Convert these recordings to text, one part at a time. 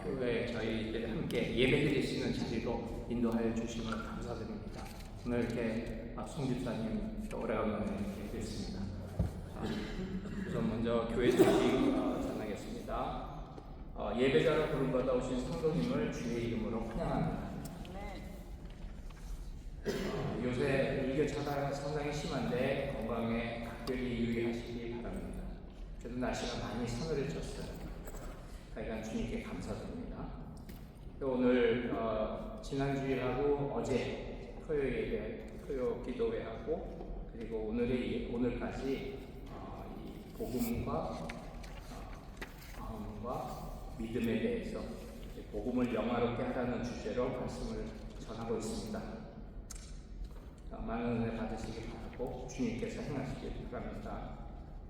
교회 저희들 함께 예배드릴 수 있는 자리로 인도하여 주심을 감사드립니다. 오늘 이렇게 송 집사님 오래간만에 뵙겠습니다. 우선 먼저 교회 소식 전하겠습니다. 예배자로 부름받아 오신 성도님을 주의 이름으로 환영합니다. 요새 일교차가 상당히 심한데 건강에 각별히 유의하시기 바랍니다. 그래도 날씨가 많이 서늘해졌어요. 하여간 주님께 감사드립니다. 오늘 지난주일하고 어제 토요 예배, 토요 기도회하고 그리고 오늘까지 이 복음과 마음과 믿음에 대해서 복음을 영화롭게 하라는 주제로 말씀을 전하고 있습니다. 많은 은혜 받으시기 바라고 주님께서 행하시길 바랍니다.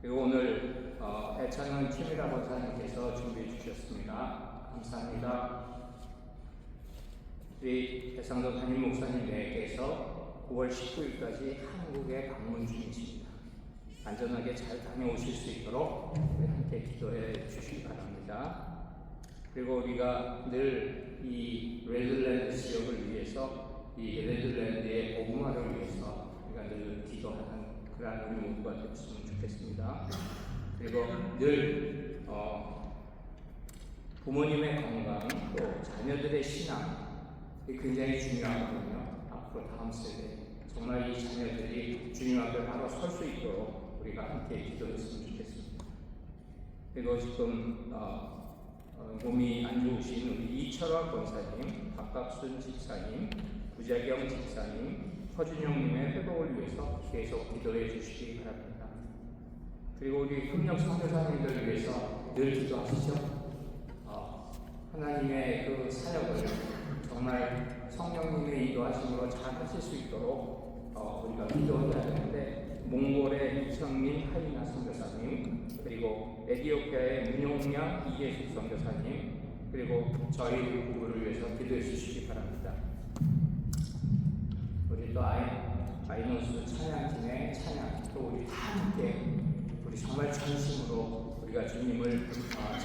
그리고 오늘 애찬은 팀이라 권사님께서 준비해 주셨습니다. 감사합니다. 우리 대상도 담임 목사님께서 9월 19일까지 한국에 방문 중이십니다. 안전하게 잘 다녀오실 수 있도록 우리 함께 기도해 주시기 바랍니다. 그리고 우리가 늘 이 레드랜드 지역을 위해서 이 레드랜드의 복음화를 위해서 우리가 늘 기도하는 그러한 우리 모두가 됐으면 좋겠습니다. 그리고 늘 부모님의 건강 또 자녀들의 신앙 굉장히 중요하거든요. 앞으로 다음 세대 정말 이 자녀들이 주님 앞에 바로 설 수 있도록 우리가 함께 기도했으면 좋겠습니다. 그리고 지금 몸이 안 좋으신 우리 이철원 권사님, 박갑순 집사님, 부자경 집사님, 허준영님의 회복을 위해서 계속 기도해 주시기 바랍니다. 그리고 우리 협력 선교사님들을 위해서 늘 기도하시죠. 하나님의 그 사역을 정말 성령님의 인도하심으로 잘 하실 수 있도록 우리가 기도해야 되는데 몽골의 이성민 하이나 선교사님, 그리고 에티오피아의 문용량 이예숙 선교사님, 그리고 저희 부부를 위해서 기도해 주시기 바랍니다. 우리 또 아이노스 찬양팀의 찬양, 또 우리 다 함께 우리 정말 전심으로 우리가 주님을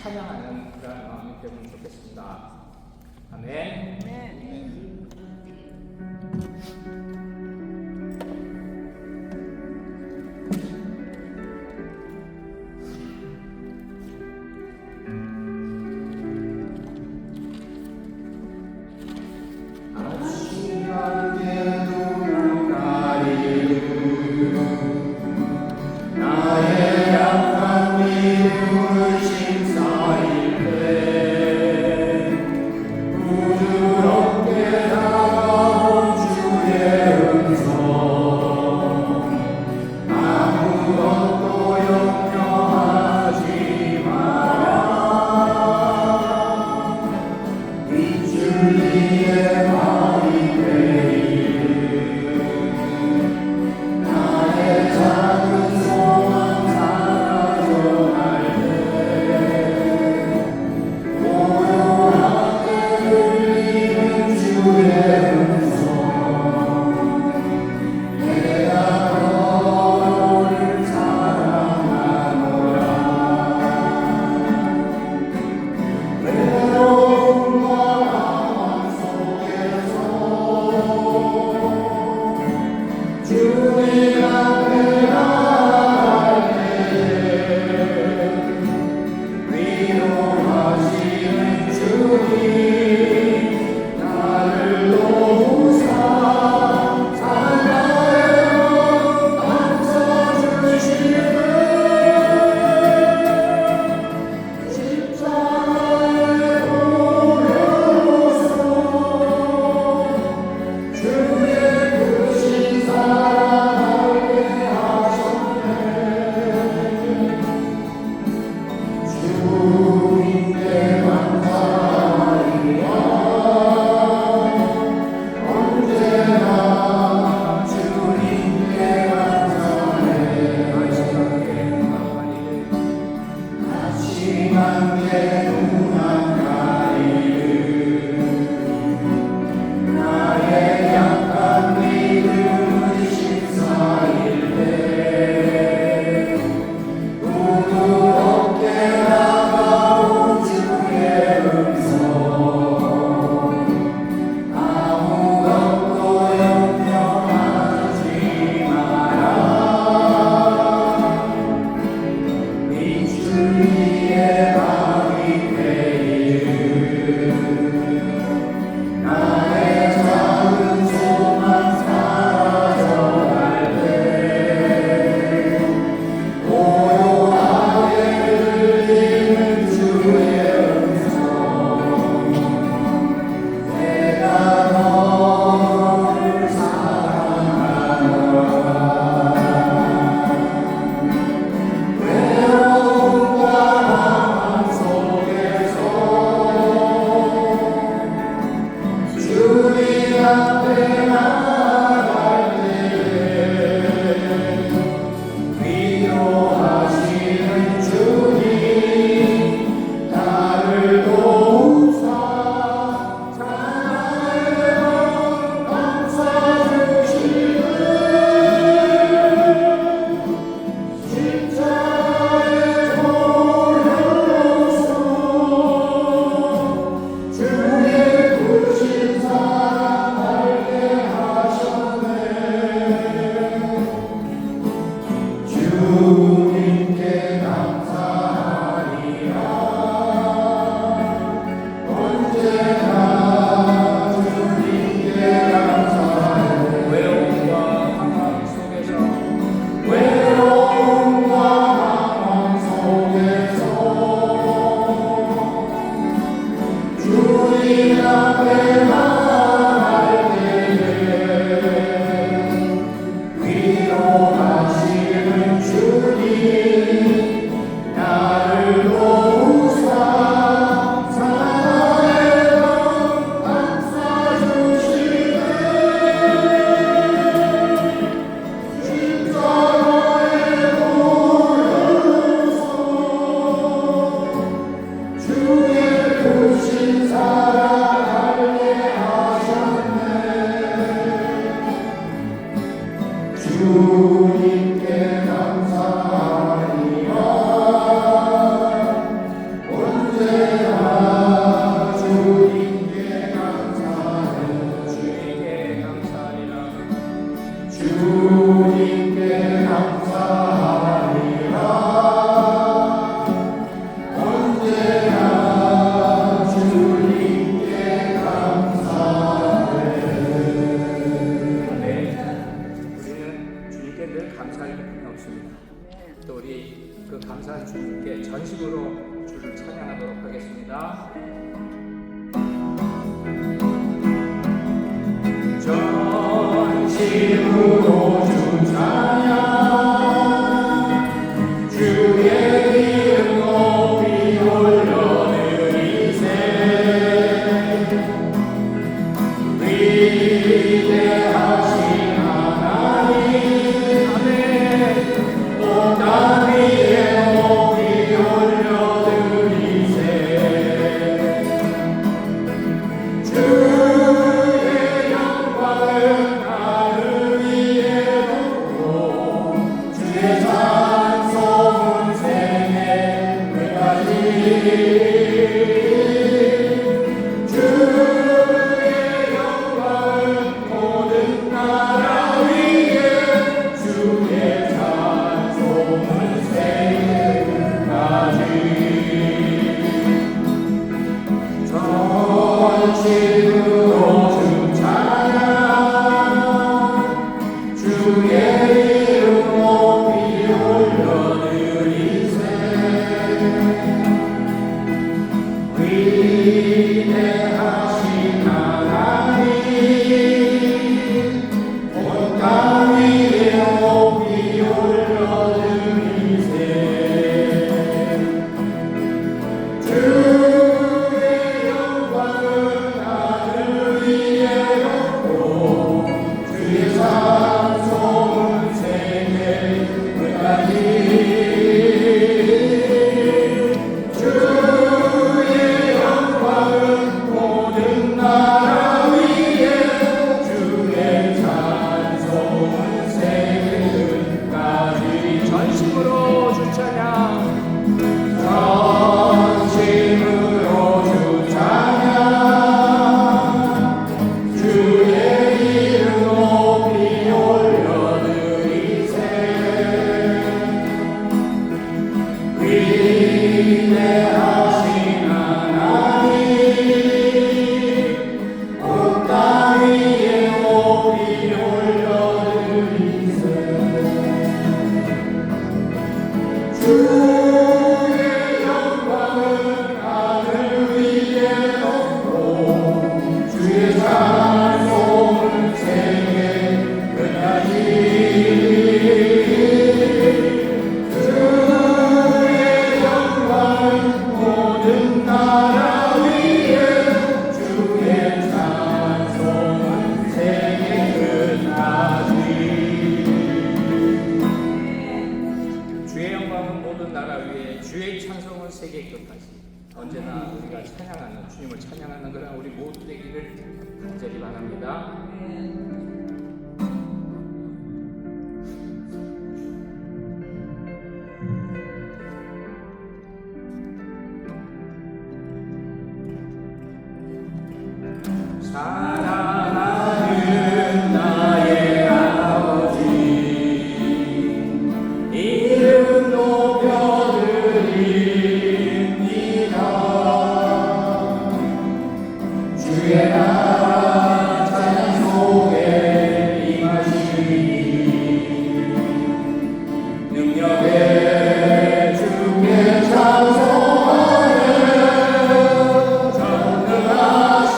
찬양하는 그런 마음이 되면 좋겠습니다. 아멘. 나의 약한 믿음을 심사일 때 부드럽게 또 우리 그 감사한 주님께 전심으로 주를 찬양하도록 하겠습니다. 전심으로 주 찬양, 주의 이름 높이 올려드리세. 위대하신 하나님, 아멘. 온 땅 위에 높이 올려드리세. 주의 영광을 하늘 위에 놓고 주의 찬송은 세계 끝까지. 주의 영광을 모든 나라 위에 주의 찬송은 세계 끝까지. 전심으로 주 찬양, 주의 이름 높이 올려드리세. 위대하신 하나님, 온 땅 위에 높이 올려드리세. 주의 영광을 하늘 위에 놓고 주의 찬송은 세계 끝까지. 주의 영광을 모든 나라 위에 주의 찬송은 세계 끝까지. 전심으로 주 찬양, 전심으로 주 찬양, 주의 이름 높이 올려드리세. 위대하신 하나님, 온 땅 위에 높이 올려드리세. 주의 영광을 하늘 위에 놓고 주의 찬송을 세계 끝까지. 주의 영광을 모든 나라 위에 주의 찬송은 세계 끝까지. 주의 영광은 모든 나라 위에 주의 찬송은 세계 끝까지. 언제나 우리가 찬양하는, 주님을 찬양하는 그런 우리 모두 되기를 간절히 바랍니다. 사랑하는 나의 아버지, 이름 높여드립니다. 주의 나라 찬양 속에 임하시니 능력의 주께 찬송하네. 전능하신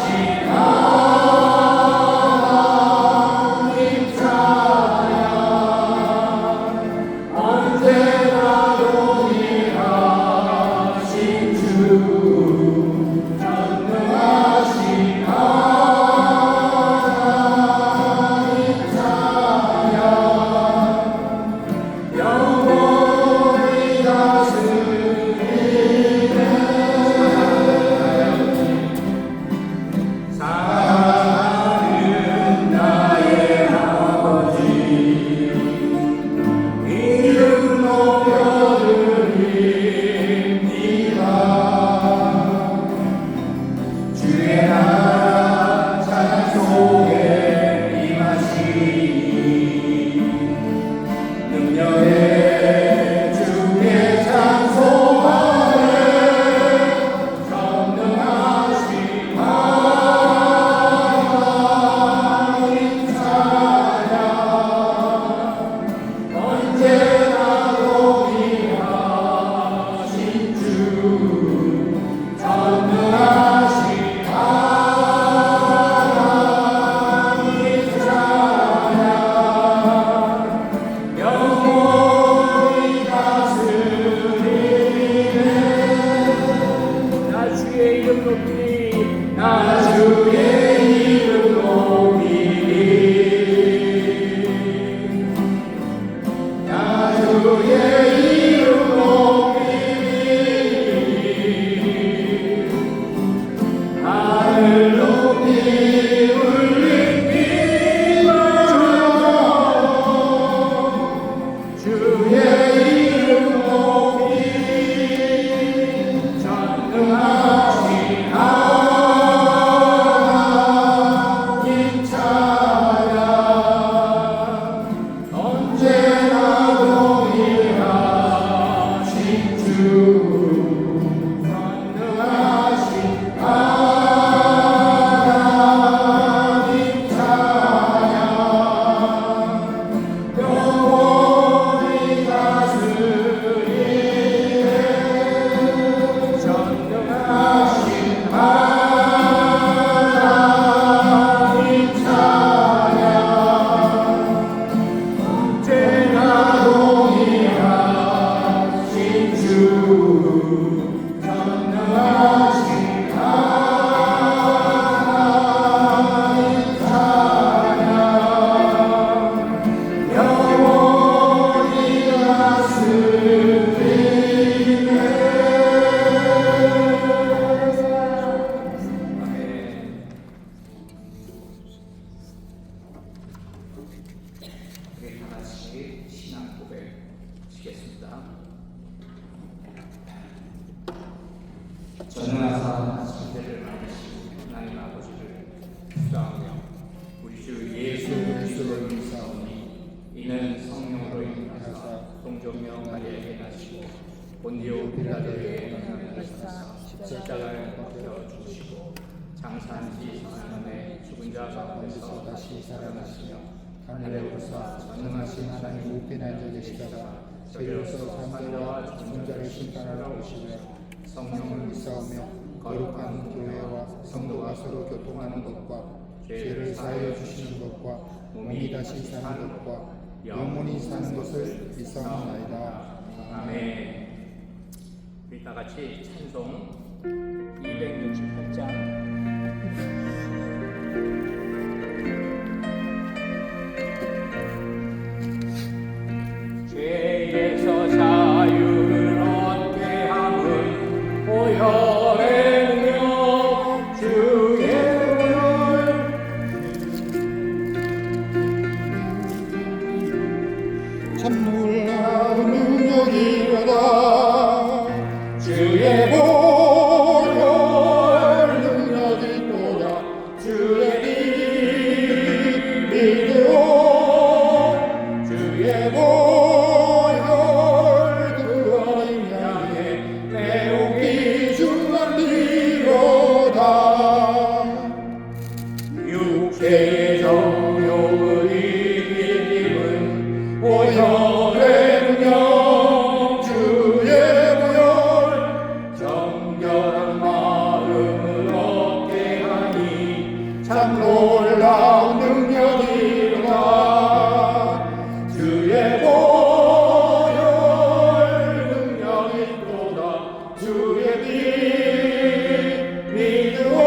높이리 나 주의 이름 높이리 나 주의 이름 높이리 하늘 높이 울린 비바람 주의 이름 높이리 전능하신 하나님 찬양 언제나 동일하신 주 전능하신 하나님 찬양 영원히 다스리네 전능하신 하나님 찬양 언제나 동일하신 주 전능하신 하나님 찬양 영원히 다스리네 아멘. 우리 다 같이 신앙 고백 하시겠습니다. 전능하사 천대를 만드신 하나님 아버지를 기도하며 우리 주 예수 그리스도를 믿사오니 이는 성령으로 인하사 동정명 마리아에게 나시고 본디오 빌라도에게 나시사 십자가에 박혀 죽으시고 장사한 지 사흘 만에 죽은 자 가운데서 다시 살아나시며 하늘에 오르사 전능하신 하나님 우편에 앉아 계시다가 저희로서 산자와 존자를 심판하러 오시며 성령을 믿사오며 거룩한 교회와 성도가 서로 교통하는 것과 죄를 사하여 주시는 것과 몸이 다시 사는 것과 영원히 사는 것을 믿사옵나이다. 아멘. 우리 다 같이 찬송 268장 죄에서 자유를 얻게 함은 보혈의 능력 주의 보혈 참 놀라운 능력이로다 주의 보혈 능력이 또다 주의 님 믿으오 주의 보혈 그 어린 양의 내옥이 주만리로다 육체의 정욕을 이긴 힘은 보혈의 능력 주의 보혈 정결한 마음을 얻게 하니 참 놀라운 능력이로다 주의 보혈 능력이 또다 주의 님 믿으오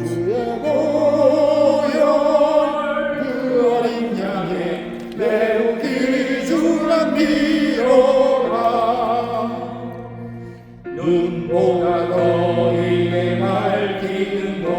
주의 보혈 그 어린 양의 내옥이 주만리로라 눈보가 너희의 밝히는 것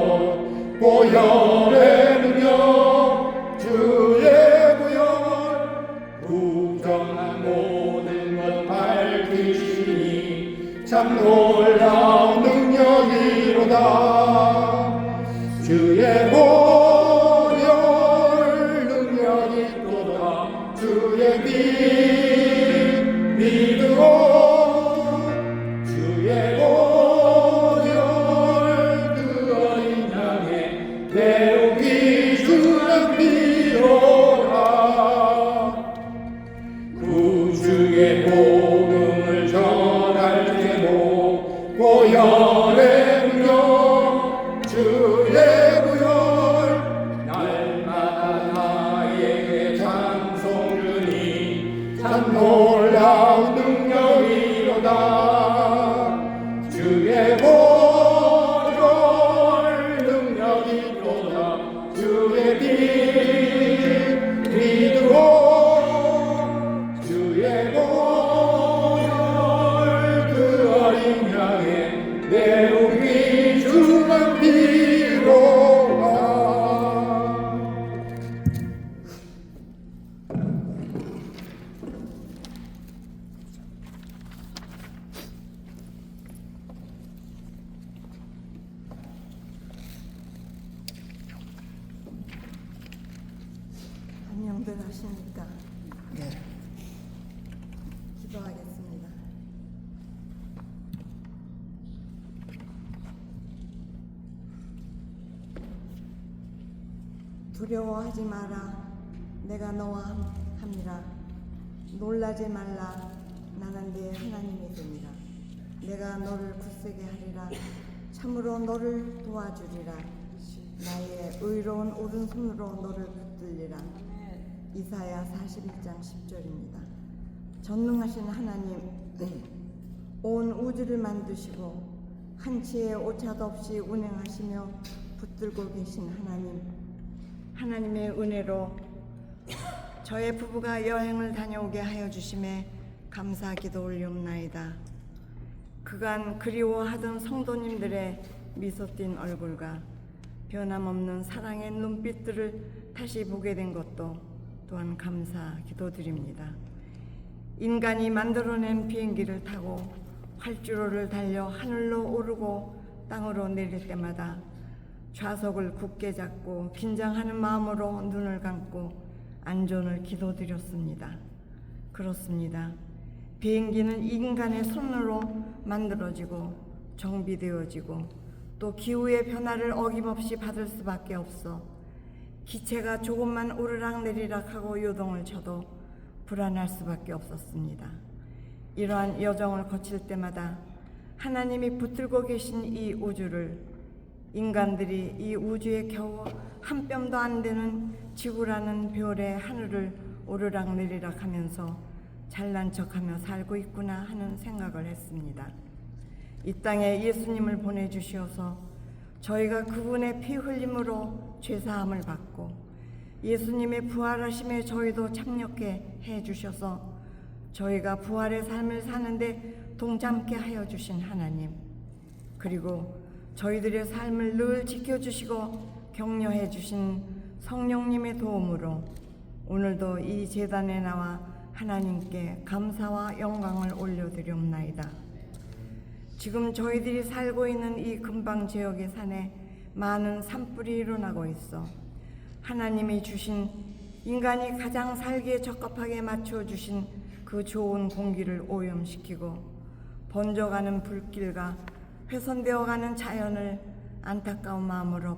나는 비로가 안녕들 하십니까? 네. 기도하겠습니다. 두려워하지 마라. 내가 너와 함이라. 놀라지 말라. 나는 네 하나님이 됨이라. 내가 너를 굳세게 하리라. 참으로 너를 도와주리라. 나의 의로운 오른손으로 너를 붙들리라. 이사야 41장 10절입니다. 전능하신 하나님, 온 우주를 만드시고 한치의 오차도 없이 운행하시며 붙들고 계신 하나님, 하나님의 은혜로 저의 부부가 여행을 다녀오게 하여 주심에 감사 기도 올리옵나이다. 그간 그리워하던 성도님들의 미소 띤 얼굴과 변함없는 사랑의 눈빛들을 다시 보게 된 것도 또한 감사 기도드립니다. 인간이 만들어낸 비행기를 타고 활주로를 달려 하늘로 오르고 땅으로 내릴 때마다 좌석을 굳게 잡고 긴장하는 마음으로 눈을 감고 안전을 기도드렸습니다. 그렇습니다. 비행기는 인간의 손으로 만들어지고 정비되어지고 또 기후의 변화를 어김없이 받을 수밖에 없어 기체가 조금만 오르락 내리락 하고 요동을 쳐도 불안할 수밖에 없었습니다. 이러한 여정을 거칠 때마다 하나님이 붙들고 계신 이 우주를 인간들이 이 우주에 겨우 한 뼘도 안 되는 지구라는 별의 하늘을 오르락 내리락 하면서 잘난 척하며 살고 있구나 하는 생각을 했습니다. 이 땅에 예수님을 보내주시어서 저희가 그분의 피 흘림으로 죄사함을 받고 예수님의 부활하심에 저희도 참여케 해주셔서 저희가 부활의 삶을 사는데 동참케 하여 주신 하나님, 그리고 저희들의 삶을 늘 지켜주시고 격려해 주신 성령님의 도움으로 오늘도 이 제단에 나와 하나님께 감사와 영광을 올려드리옵나이다. 지금 저희들이 살고 있는 이 근방 지역의 산에 많은 산불이 일어나고 있어 하나님이 주신 인간이 가장 살기에 적합하게 맞춰주신 그 좋은 공기를 오염시키고 번져가는 불길과 훼손되어가는 자연을 안타까운 마음으로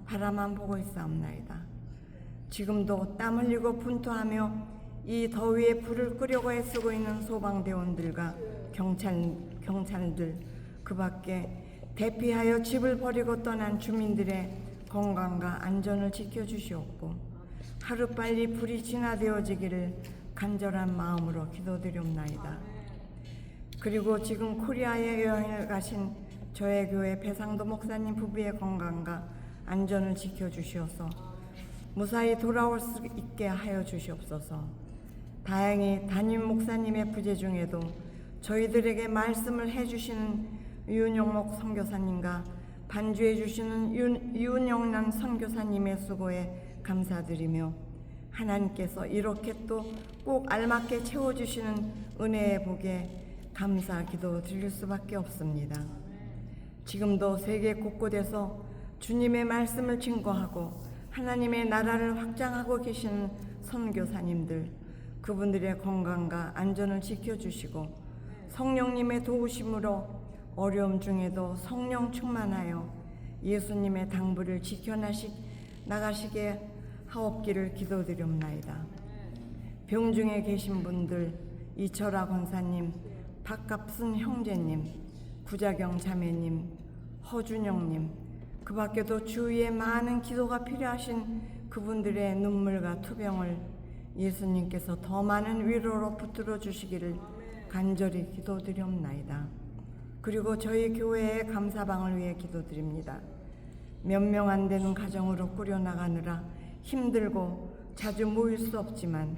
바라만 보고 있사옵나이다. 지금도 땀 흘리고 분투하며 이 더위에 불을 끄려고 애쓰고 있는 소방대원들과 경찰들, 그 밖에 대피하여 집을 버리고 떠난 주민들의 건강과 안전을 지켜주시옵고 하루빨리 불이 진화되어지기를 간절한 마음으로 기도드리옵나이다. 그리고 지금 코리아에 여행을 가신 저의 교회 배상도 목사님 부부의 건강과 안전을 지켜주시어서 무사히 돌아올 수 있게 하여 주시옵소서. 다행히 담임 목사님의 부재 중에도 저희들에게 말씀을 해주시는 윤영목 선교사님과 반주해 주시는 윤영란 선교사님의 수고에 감사드리며 하나님께서 이렇게 또 꼭 알맞게 채워주시는 은혜의 복에 감사 기도 드릴 수밖에 없습니다. 지금도 세계 곳곳에서 주님의 말씀을 증거하고 하나님의 나라를 확장하고 계시는 선교사님들, 그분들의 건강과 안전을 지켜주시고 성령님의 도우심으로 어려움 중에도 성령 충만하여 예수님의 당부를 지켜나가시게 하옵기를 기도드리옵나이다. 병중에 계신 분들, 이철아 권사님, 박갑순 형제님, 구자경 자매님, 허준영님, 그 밖에도 주위에 많은 기도가 필요하신 그분들의 눈물과 투병을 예수님께서 더 많은 위로로 붙들어 주시기를 간절히 기도드리옵나이다. 그리고 저희 교회의 감사방을 위해 기도드립니다. 몇 명 안 되는 가정으로 꾸려나가느라 힘들고 자주 모일 수 없지만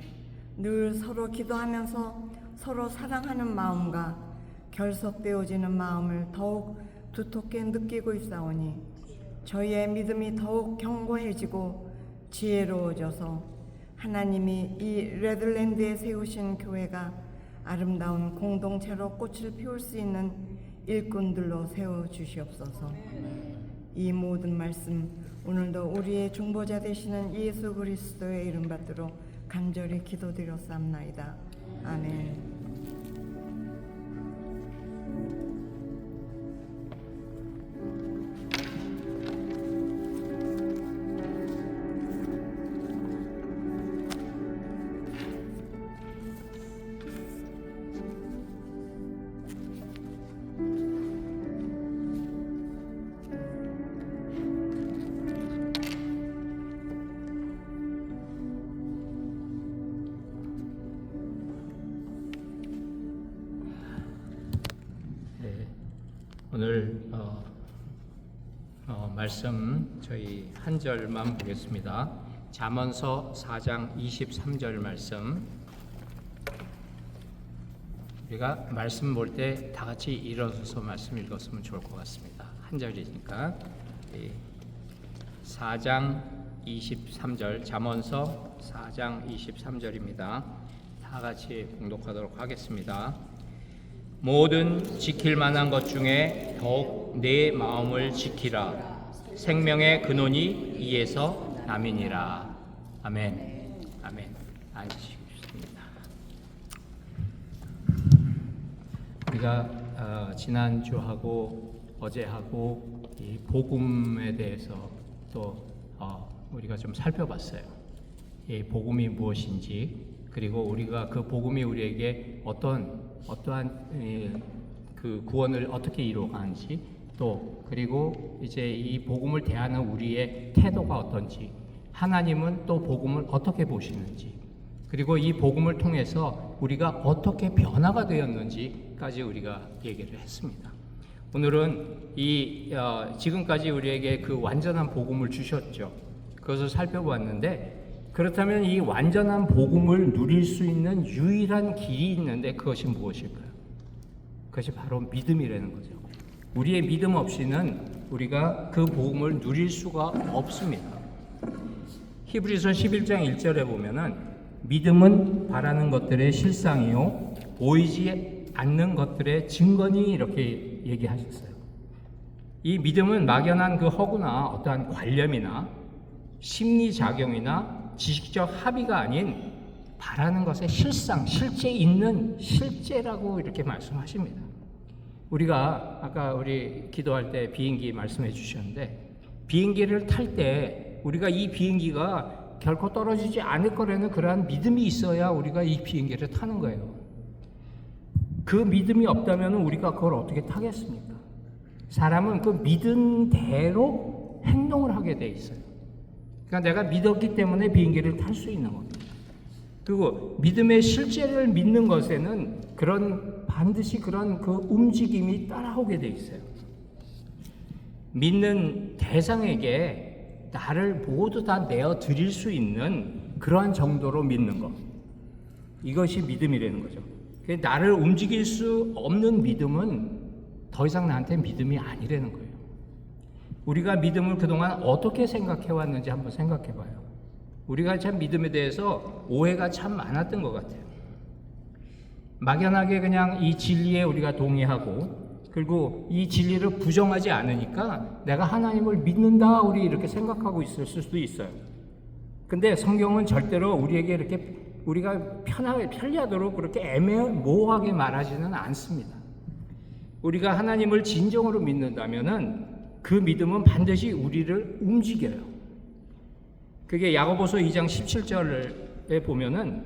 늘 서로 기도하면서 서로 사랑하는 마음과 결속되어지는 마음을 더욱 두텁게 느끼고 있사오니 저희의 믿음이 더욱 견고해지고 지혜로워져서 하나님이 이 레들랜드에 세우신 교회가 아름다운 공동체로 꽃을 피울 수 있는 일꾼들로 세워주시옵소서. 이 모든 말씀 오늘도 우리의 중보자 되시는 예수 그리스도의 이름 받들어 간절히 기도드렸사옵나이다. 아멘. 오늘 말씀 저희 한 절만 보겠습니다. 잠언서 4장 23절 말씀. 우리가 말씀 볼 때 다 같이 일어서서 말씀 읽었으면 좋을 것 같습니다. 한 절이니까. 4장 23절, 잠언서 4장 23절입니다. 다 같이 봉독하도록 하겠습니다. 모든 지킬 만한 것 중에 더욱 내 마음을 지키라. 생명의 근원이 이에서 남이니라. 아멘. 아멘. 앉으시겠습니다. 우리가 지난주하고 어제하고 이 복음에 대해서 또 우리가 좀 살펴봤어요. 이 복음이 무엇인지, 그리고 우리가 그 복음이 우리에게 어떠한 그 구원을 어떻게 이루어가는지, 또 그리고 이제 이 복음을 대하는 우리의 태도가 어떤지, 하나님은 또 복음을 어떻게 보시는지, 그리고 이 복음을 통해서 우리가 어떻게 변화가 되었는지까지 우리가 얘기를 했습니다. 오늘은 지금까지 우리에게 그 완전한 복음을 주셨죠. 그것을 살펴보았는데, 그렇다면 이 완전한 복음을 누릴 수 있는 유일한 길이 있는데 그것이 무엇일까요? 그것이 바로 믿음이라는 거죠. 우리의 믿음 없이는 우리가 그 복음을 누릴 수가 없습니다. 히브리서 11장 1절에 보면은 믿음은 바라는 것들의 실상이요 보이지 않는 것들의 증거니, 이렇게 얘기하셨어요. 이 믿음은 막연한 그 허구나 어떠한 관념이나 심리작용이나 지식적 합의가 아닌 바라는 것의 실상, 실제 있는 실제라고 이렇게 말씀하십니다. 우리가 아까 우리 기도할 때 비행기 말씀해 주셨는데, 비행기를 탈 때 우리가 이 비행기가 결코 떨어지지 않을 거라는 그러한 믿음이 있어야 우리가 이 비행기를 타는 거예요. 그 믿음이 없다면 우리가 그걸 어떻게 타겠습니까? 사람은 그 믿은 대로 행동을 하게 돼 있어요. 그러니까 내가 믿었기 때문에 비행기를 탈 수 있는 겁니다. 그리고 믿음의 실제를 믿는 것에는 반드시 그런 그 움직임이 따라오게 돼 있어요. 믿는 대상에게 나를 모두 다 내어 드릴 수 있는 그러한 정도로 믿는 것, 이것이 믿음이라는 거죠. 나를 움직일 수 없는 믿음은 더 이상 나한테 믿음이 아니라는 거예요. 우리가 믿음을 그동안 어떻게 생각해 왔는지 한번 생각해 봐요. 우리가 참 믿음에 대해서 오해가 참 많았던 것 같아요. 막연하게 그냥 이 진리에 우리가 동의하고, 그리고 이 진리를 부정하지 않으니까 내가 하나님을 믿는다, 우리 이렇게 생각하고 있을 수도 있어요. 근데 성경은 절대로 우리에게 이렇게 우리가 편리하도록 그렇게 애매모호하게 말하지는 않습니다. 우리가 하나님을 진정으로 믿는다면은 그 믿음은 반드시 우리를 움직여요. 그게 야고보서 2장 17절에 보면은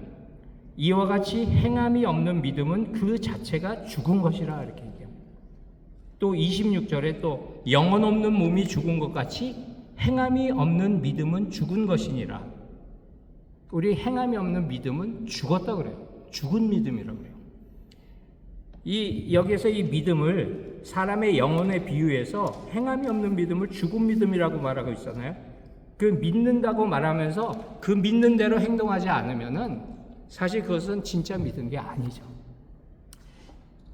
이와 같이 행함이 없는 믿음은 그 자체가 죽은 것이라 이렇게 얘기합니다. 또 26절에 또 영혼 없는 몸이 죽은 것 같이 행함이 없는 믿음은 죽은 것이니라. 우리 행함이 없는 믿음은 죽었다 그래요. 죽은 믿음이라고 그래요. 여기에서 이 믿음을 사람의 영혼에 비유해서 행함이 없는 믿음을 죽은 믿음이라고 말하고 있잖아요. 그 믿는다고 말하면서 그 믿는 대로 행동하지 않으면은 사실 그것은 진짜 믿은 게 아니죠.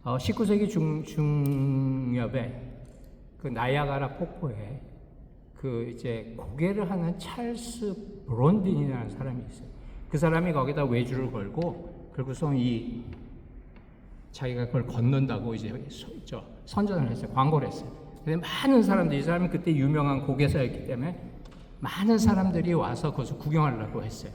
19세기 중엽에 그 나이아가라 폭포에 그 이제 고개를 하는 찰스 브론딘이라는 사람이 있어요. 그 사람이 거기다 외주를 걸고 그리고서 이 자기가 그걸 걷는다고 이제 선전을 했어요. 광고를 했어요. 근데 많은 사람들이, 이 사람이 그때 유명한 고개사였기 때문에 많은 사람들이 와서 거기서 구경하려고 했어요.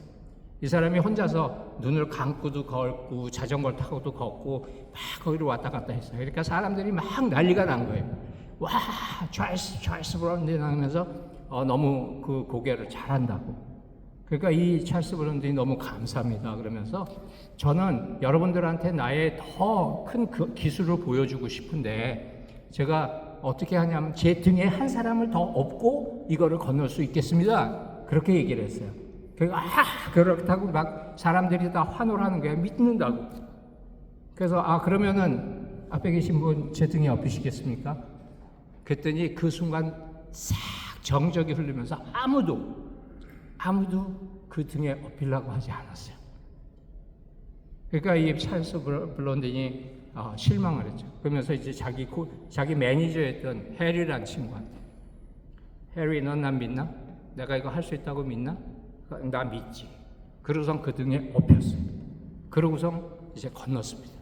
이 사람이 혼자서 눈을 감고도 걷고 자전거를 타고도 걷고 막 거기로 왔다 갔다 했어요. 그러니까 사람들이 막 난리가 난 거예요. 와, 찰스 브론딘 하면서 너무 그 고개를 잘한다고. 그러니까 이 찰스 브론딘이 너무 감사합니다 그러면서 저는 여러분들한테 나의 더 큰 그 기술을 보여주고 싶은데 제가 어떻게 하냐면 제 등에 한 사람을 더 업고 이거를 건널 수 있겠습니다. 그렇게 얘기를 했어요. 그러니까 그렇다고 막 사람들이 다 환호를 하는 거예요. 믿는다고. 그래서 그러면은 앞에 계신 분 제 등에 업히시겠습니까? 그랬더니 그 순간 싹 정적이 흐르면서 아무도 그 등에 업히려고 하지 않았어요. 그러니까 이 찰스 브론딘이 실망을 했죠. 그러면서 이제 자기 매니저였던 해리라는 친구한테, 해리, 넌 난 믿나? 내가 이거 할 수 있다고 믿나? 나 믿지. 그러고선 그 등에 업혔어요. 그러고선 이제 건넜습니다.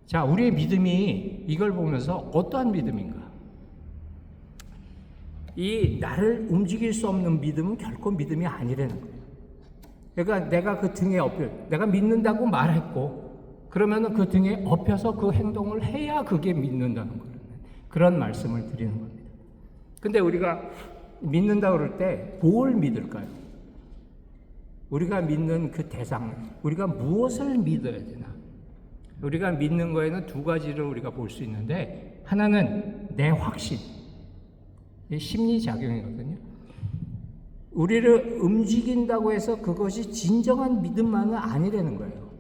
자, 우리의 믿음이 이걸 보면서 어떠한 믿음인가? 이 나를 움직일 수 없는 믿음은 결코 믿음이 아니라는 거예요. 그러니까 내가 그 등에 내가 믿는다고 말했고, 그러면은 그 등에 업혀서 그 행동을 해야 그게 믿는다는 거예요. 그런 말씀을 드리는 겁니다. 근데 우리가 믿는다 그럴 때 뭘 믿을까요? 우리가 믿는 그 대상, 우리가 무엇을 믿어야 되나? 우리가 믿는 거에는 두 가지를 우리가 볼 수 있는데, 하나는 내 확신, 심리작용이거든요. 우리를 움직인다고 해서 그것이 진정한 믿음만은 아니라는 거예요.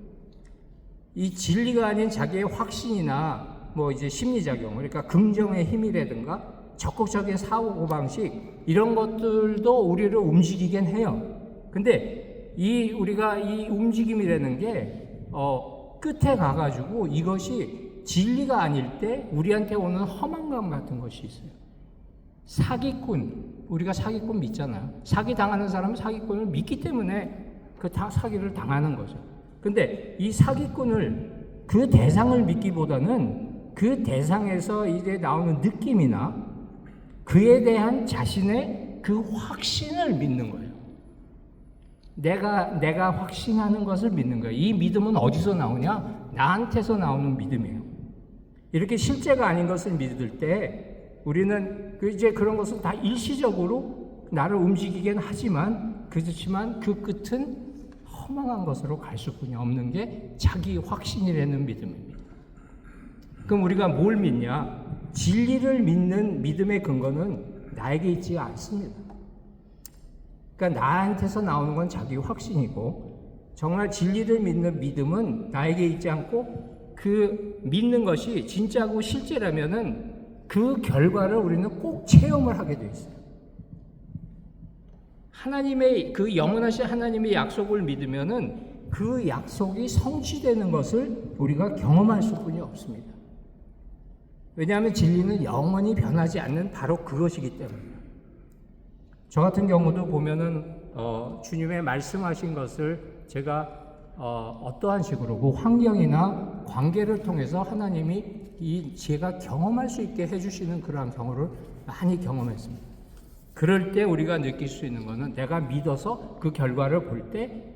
이 진리가 아닌 자기의 확신이나 뭐 이제 심리작용, 그러니까 긍정의 힘이라든가 적극적인 사고 방식, 이런 것들도 우리를 움직이긴 해요. 근데 우리가 이 움직임이라는 게 끝에 가가지고 이것이 진리가 아닐 때 우리한테 오는 허망감 같은 것이 있어요. 사기꾼, 우리가 사기꾼 믿잖아요. 사기 당하는 사람은 사기꾼을 믿기 때문에 사기를 당하는 거죠. 근데 이 사기꾼을, 그 대상을 믿기보다는 그 대상에서 이제 나오는 느낌이나 그에 대한 자신의 그 확신을 믿는 거예요. 내가 확신하는 것을 믿는 거예요. 이 믿음은 어디서 나오냐? 나한테서 나오는 믿음이에요. 이렇게 실제가 아닌 것을 믿을 때 우리는 이제 그런 것은 다 일시적으로 나를 움직이긴 하지만, 그렇지만 그 끝은 허망한 것으로 갈 수뿐이 없는 게 자기 확신이라는 믿음입니다. 그럼 우리가 뭘 믿냐? 진리를 믿는 믿음의 근거는 나에게 있지 않습니다. 그러니까 나한테서 나오는 건 자기 확신이고, 정말 진리를 믿는 믿음은 나에게 있지 않고, 그 믿는 것이 진짜고 실제라면은 그 결과를 우리는 꼭 체험을 하게 돼 있어요. 하나님의 그 영원하신 하나님의 약속을 믿으면은 그 약속이 성취되는 것을 우리가 경험할 수뿐이 없습니다. 왜냐하면 진리는 영원히 변하지 않는 바로 그것이기 때문입니다. 저 같은 경우도 보면은 주님의 말씀하신 것을 제가 어떠한 식으로 그 환경이나 관계를 통해서 하나님이 제가 경험할 수 있게 해주시는 그러한 경우를 많이 경험했습니다. 그럴 때 우리가 느낄 수 있는 것은 내가 믿어서 그 결과를 볼 때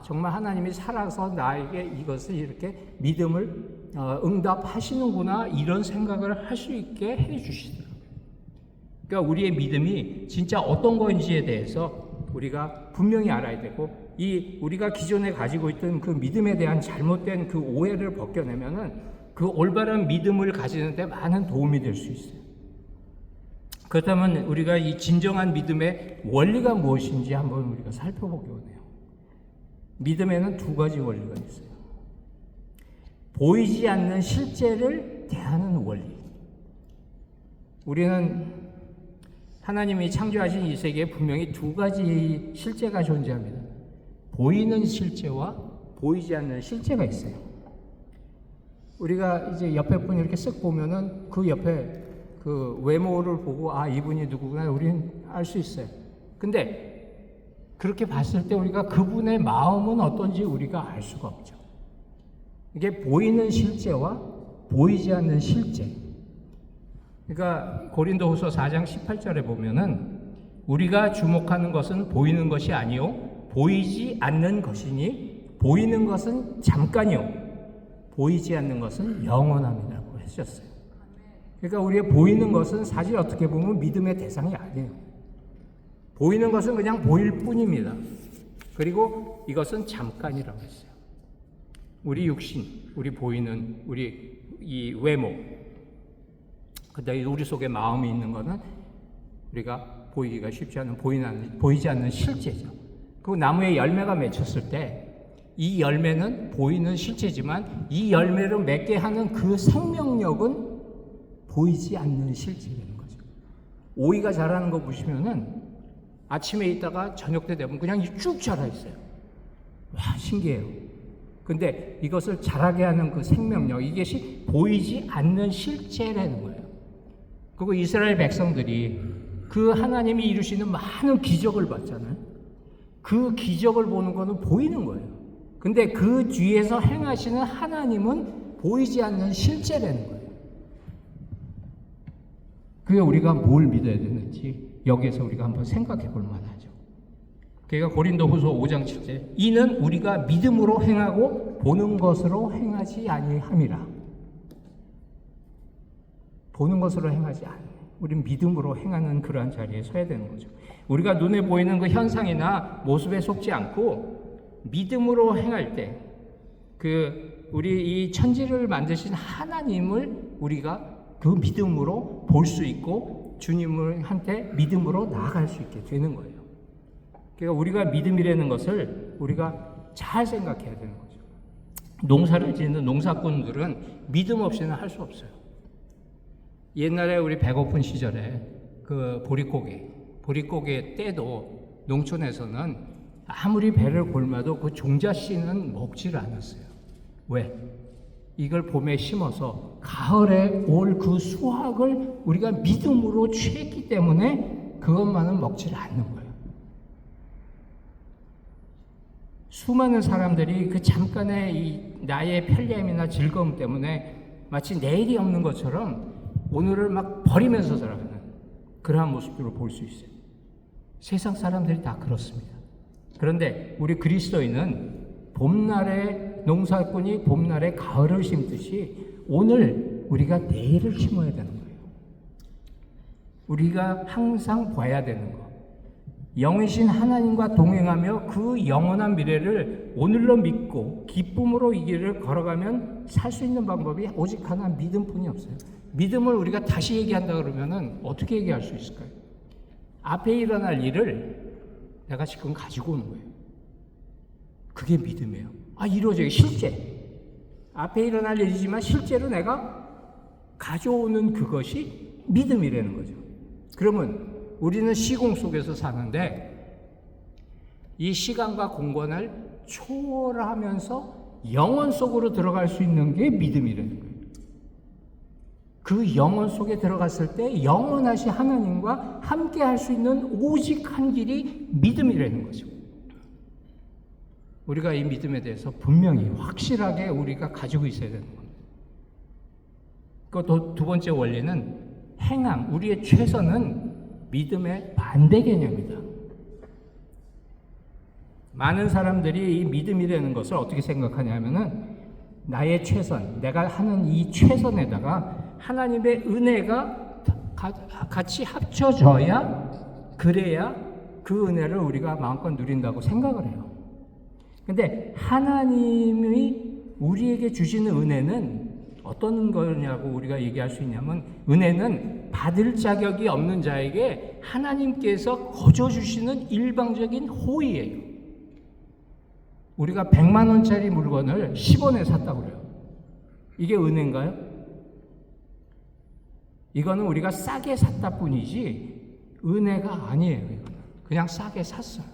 정말 하나님이 살아서 나에게 이것을 이렇게 믿음을 응답하시는구나, 이런 생각을 할 수 있게 해주시더라고요. 그러니까 우리의 믿음이 진짜 어떤 건지에 대해서 우리가 분명히 알아야 되고, 우리가 기존에 가지고 있던 그 믿음에 대한 잘못된 그 오해를 벗겨내면은 그 올바른 믿음을 가지는 데 많은 도움이 될 수 있어요. 그렇다면 우리가 이 진정한 믿음의 원리가 무엇인지 한번 우리가 살펴보기 원해요. 믿음에는 두 가지 원리가 있어요. 보이지 않는 실제를 대하는 원리. 우리는 하나님이 창조하신 이 세계에 분명히 두 가지 실제가 존재합니다. 보이는 실제와 보이지 않는 실제가 있어요. 우리가 이제 옆에 분 이렇게 쓱 보면은 그 옆에 그 외모를 보고 아 이분이 누구구나 우리는 알 수 있어요. 근데 그렇게 봤을 때 우리가 그분의 마음은 어떤지 우리가 알 수가 없죠. 이게 보이는 실제와 보이지 않는 실제. 그러니까 고린도후서 4장 18절에 보면은 우리가 주목하는 것은 보이는 것이 아니요 보이지 않는 것이니 보이는 것은 잠깐이요 보이지 않는 것은 영원함이라고 하셨어요. 그러니까 우리의 보이는 것은 사실 어떻게 보면 믿음의 대상이 아니에요. 보이는 것은 그냥 보일 뿐입니다. 그리고 이것은 잠깐이라고 했어요. 우리 육신, 우리 보이는 우리 이 외모, 근데 우리 속에 마음이 있는 것은 우리가 보이기가 쉽지 않은 보이지 않는 실제죠. 그 나무에 열매가 맺혔을 때 이 열매는 보이는 실제지만 이 열매를 맺게 하는 그 생명력은 보이지 않는 실제라는 거죠. 오이가 자라는 거 보시면은 아침에 있다가 저녁 때 되면 그냥 쭉 자라 있어요. 와, 신기해요. 근데 이것을 자라게 하는 그 생명력, 이것이 보이지 않는 실제라는 거예요. 그리고 이스라엘 백성들이 그 하나님이 이루시는 많은 기적을 봤잖아요. 그 기적을 보는 거는 보이는 거예요. 근데 그 뒤에서 행하시는 하나님은 보이지 않는 실제라는 거예요. 그게 우리가 뭘 믿어야 되는지 여기에서 우리가 한번 생각해 볼 만하죠. 그러니까 고린도후서 5장 7절 이는 우리가 믿음으로 행하고 보는 것으로 행하지 아니함이라. 보는 것으로 행하지 않아요. 우리는 믿음으로 행하는 그러한 자리에 서야 되는 거죠. 우리가 눈에 보이는 그 현상이나 모습에 속지 않고 믿음으로 행할 때 우리 이 천지를 만드신 하나님을 우리가 그 믿음으로 볼 수 있고 주님한테 믿음으로 나아갈 수 있게 되는 거예요. 그러니까 우리가 믿음이라는 것을 우리가 잘 생각해야 되는 거죠. 농사를 짓는 농사꾼들은 믿음 없이는 할 수 없어요. 옛날에 우리 배고픈 시절에 그 보릿고개 때도 농촌에서는 아무리 배를 골마도 그 종자씨는 먹지를 않았어요. 왜? 이걸 봄에 심어서 가을에 올 그 수확을 우리가 믿음으로 취했기 때문에 그것만은 먹지를 않는 거예요. 수많은 사람들이 그 잠깐의 이 나의 편리함이나 즐거움 때문에 마치 내일이 없는 것처럼 오늘을 막 버리면서 살아가는 그러한 모습들을 볼 수 있어요. 세상 사람들이 다 그렇습니다. 그런데 우리 그리스도인은 봄날에 농사꾼이 봄날에 가을을 심듯이 오늘 우리가 내일을 심어야 되는 거예요. 우리가 항상 봐야 되는 거. 영이신 하나님과 동행하며 그 영원한 미래를 오늘로 믿고 기쁨으로 이 길을 걸어가면 살 수 있는 방법이 오직 하나 믿음뿐이 없어요. 믿음을 우리가 다시 얘기한다 그러면은 어떻게 얘기할 수 있을까요? 앞에 일어날 일을 내가 지금 가지고 오는 거예요. 그게 믿음이에요. 이루어져요. 실제. 앞에 일어날 일이지만 실제로 내가 가져오는 그것이 믿음이라는 거죠. 그러면 우리는 시공 속에서 사는데 이 시간과 공간을 초월하면서 영혼 속으로 들어갈 수 있는 게 믿음이라는 거예요. 그 영혼 속에 들어갔을 때 영원하신 하나님과 함께 할 수 있는 오직 한 길이 믿음이라는 거죠. 우리가 이 믿음에 대해서 분명히 확실하게 우리가 가지고 있어야 되는 겁니다. 그 두 번째 원리는 행함, 우리의 최선은 믿음의 반대 개념이다. 많은 사람들이 이 믿음이라는 것을 어떻게 생각하냐면은 나의 최선, 내가 하는 이 최선에다가 하나님의 은혜가 같이 합쳐져야 그래야 그 은혜를 우리가 마음껏 누린다고 생각을 해요. 근데 하나님이 우리에게 주시는 은혜는 어떤 거냐고 우리가 얘기할 수 있냐면 은혜는 받을 자격이 없는 자에게 하나님께서 거저 주시는 일방적인 호의예요. 우리가 100만 원짜리 물건을 10원에 샀다고 그래요. 이게 은혜인가요? 이거는 우리가 싸게 샀다 뿐이지 은혜가 아니에요. 이거는 그냥 싸게 샀어요.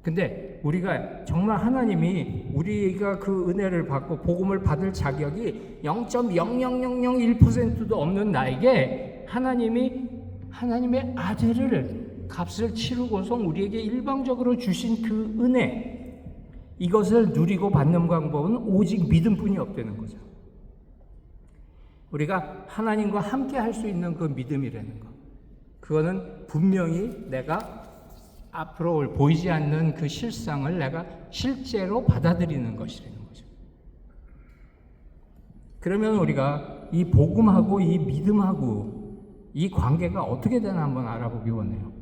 근데 우리가 정말 하나님이 우리가 그 은혜를 받고 복음을 받을 자격이 0.00001%도 없는 나에게 하나님의 아들을 값을 치르고서 우리에게 일방적으로 주신 그 은혜, 이것을 누리고 받는 방법은 오직 믿음뿐이 없다는 거죠. 우리가 하나님과 함께 할 수 있는 그 믿음이라는 것, 그거는 분명히 내가 앞으로 보이지 않는 그 실상을 내가 실제로 받아들이는 것이라는 거죠. 그러면 우리가 이 복음하고 이 믿음하고 이 관계가 어떻게 되나 한번 알아보기 원해요.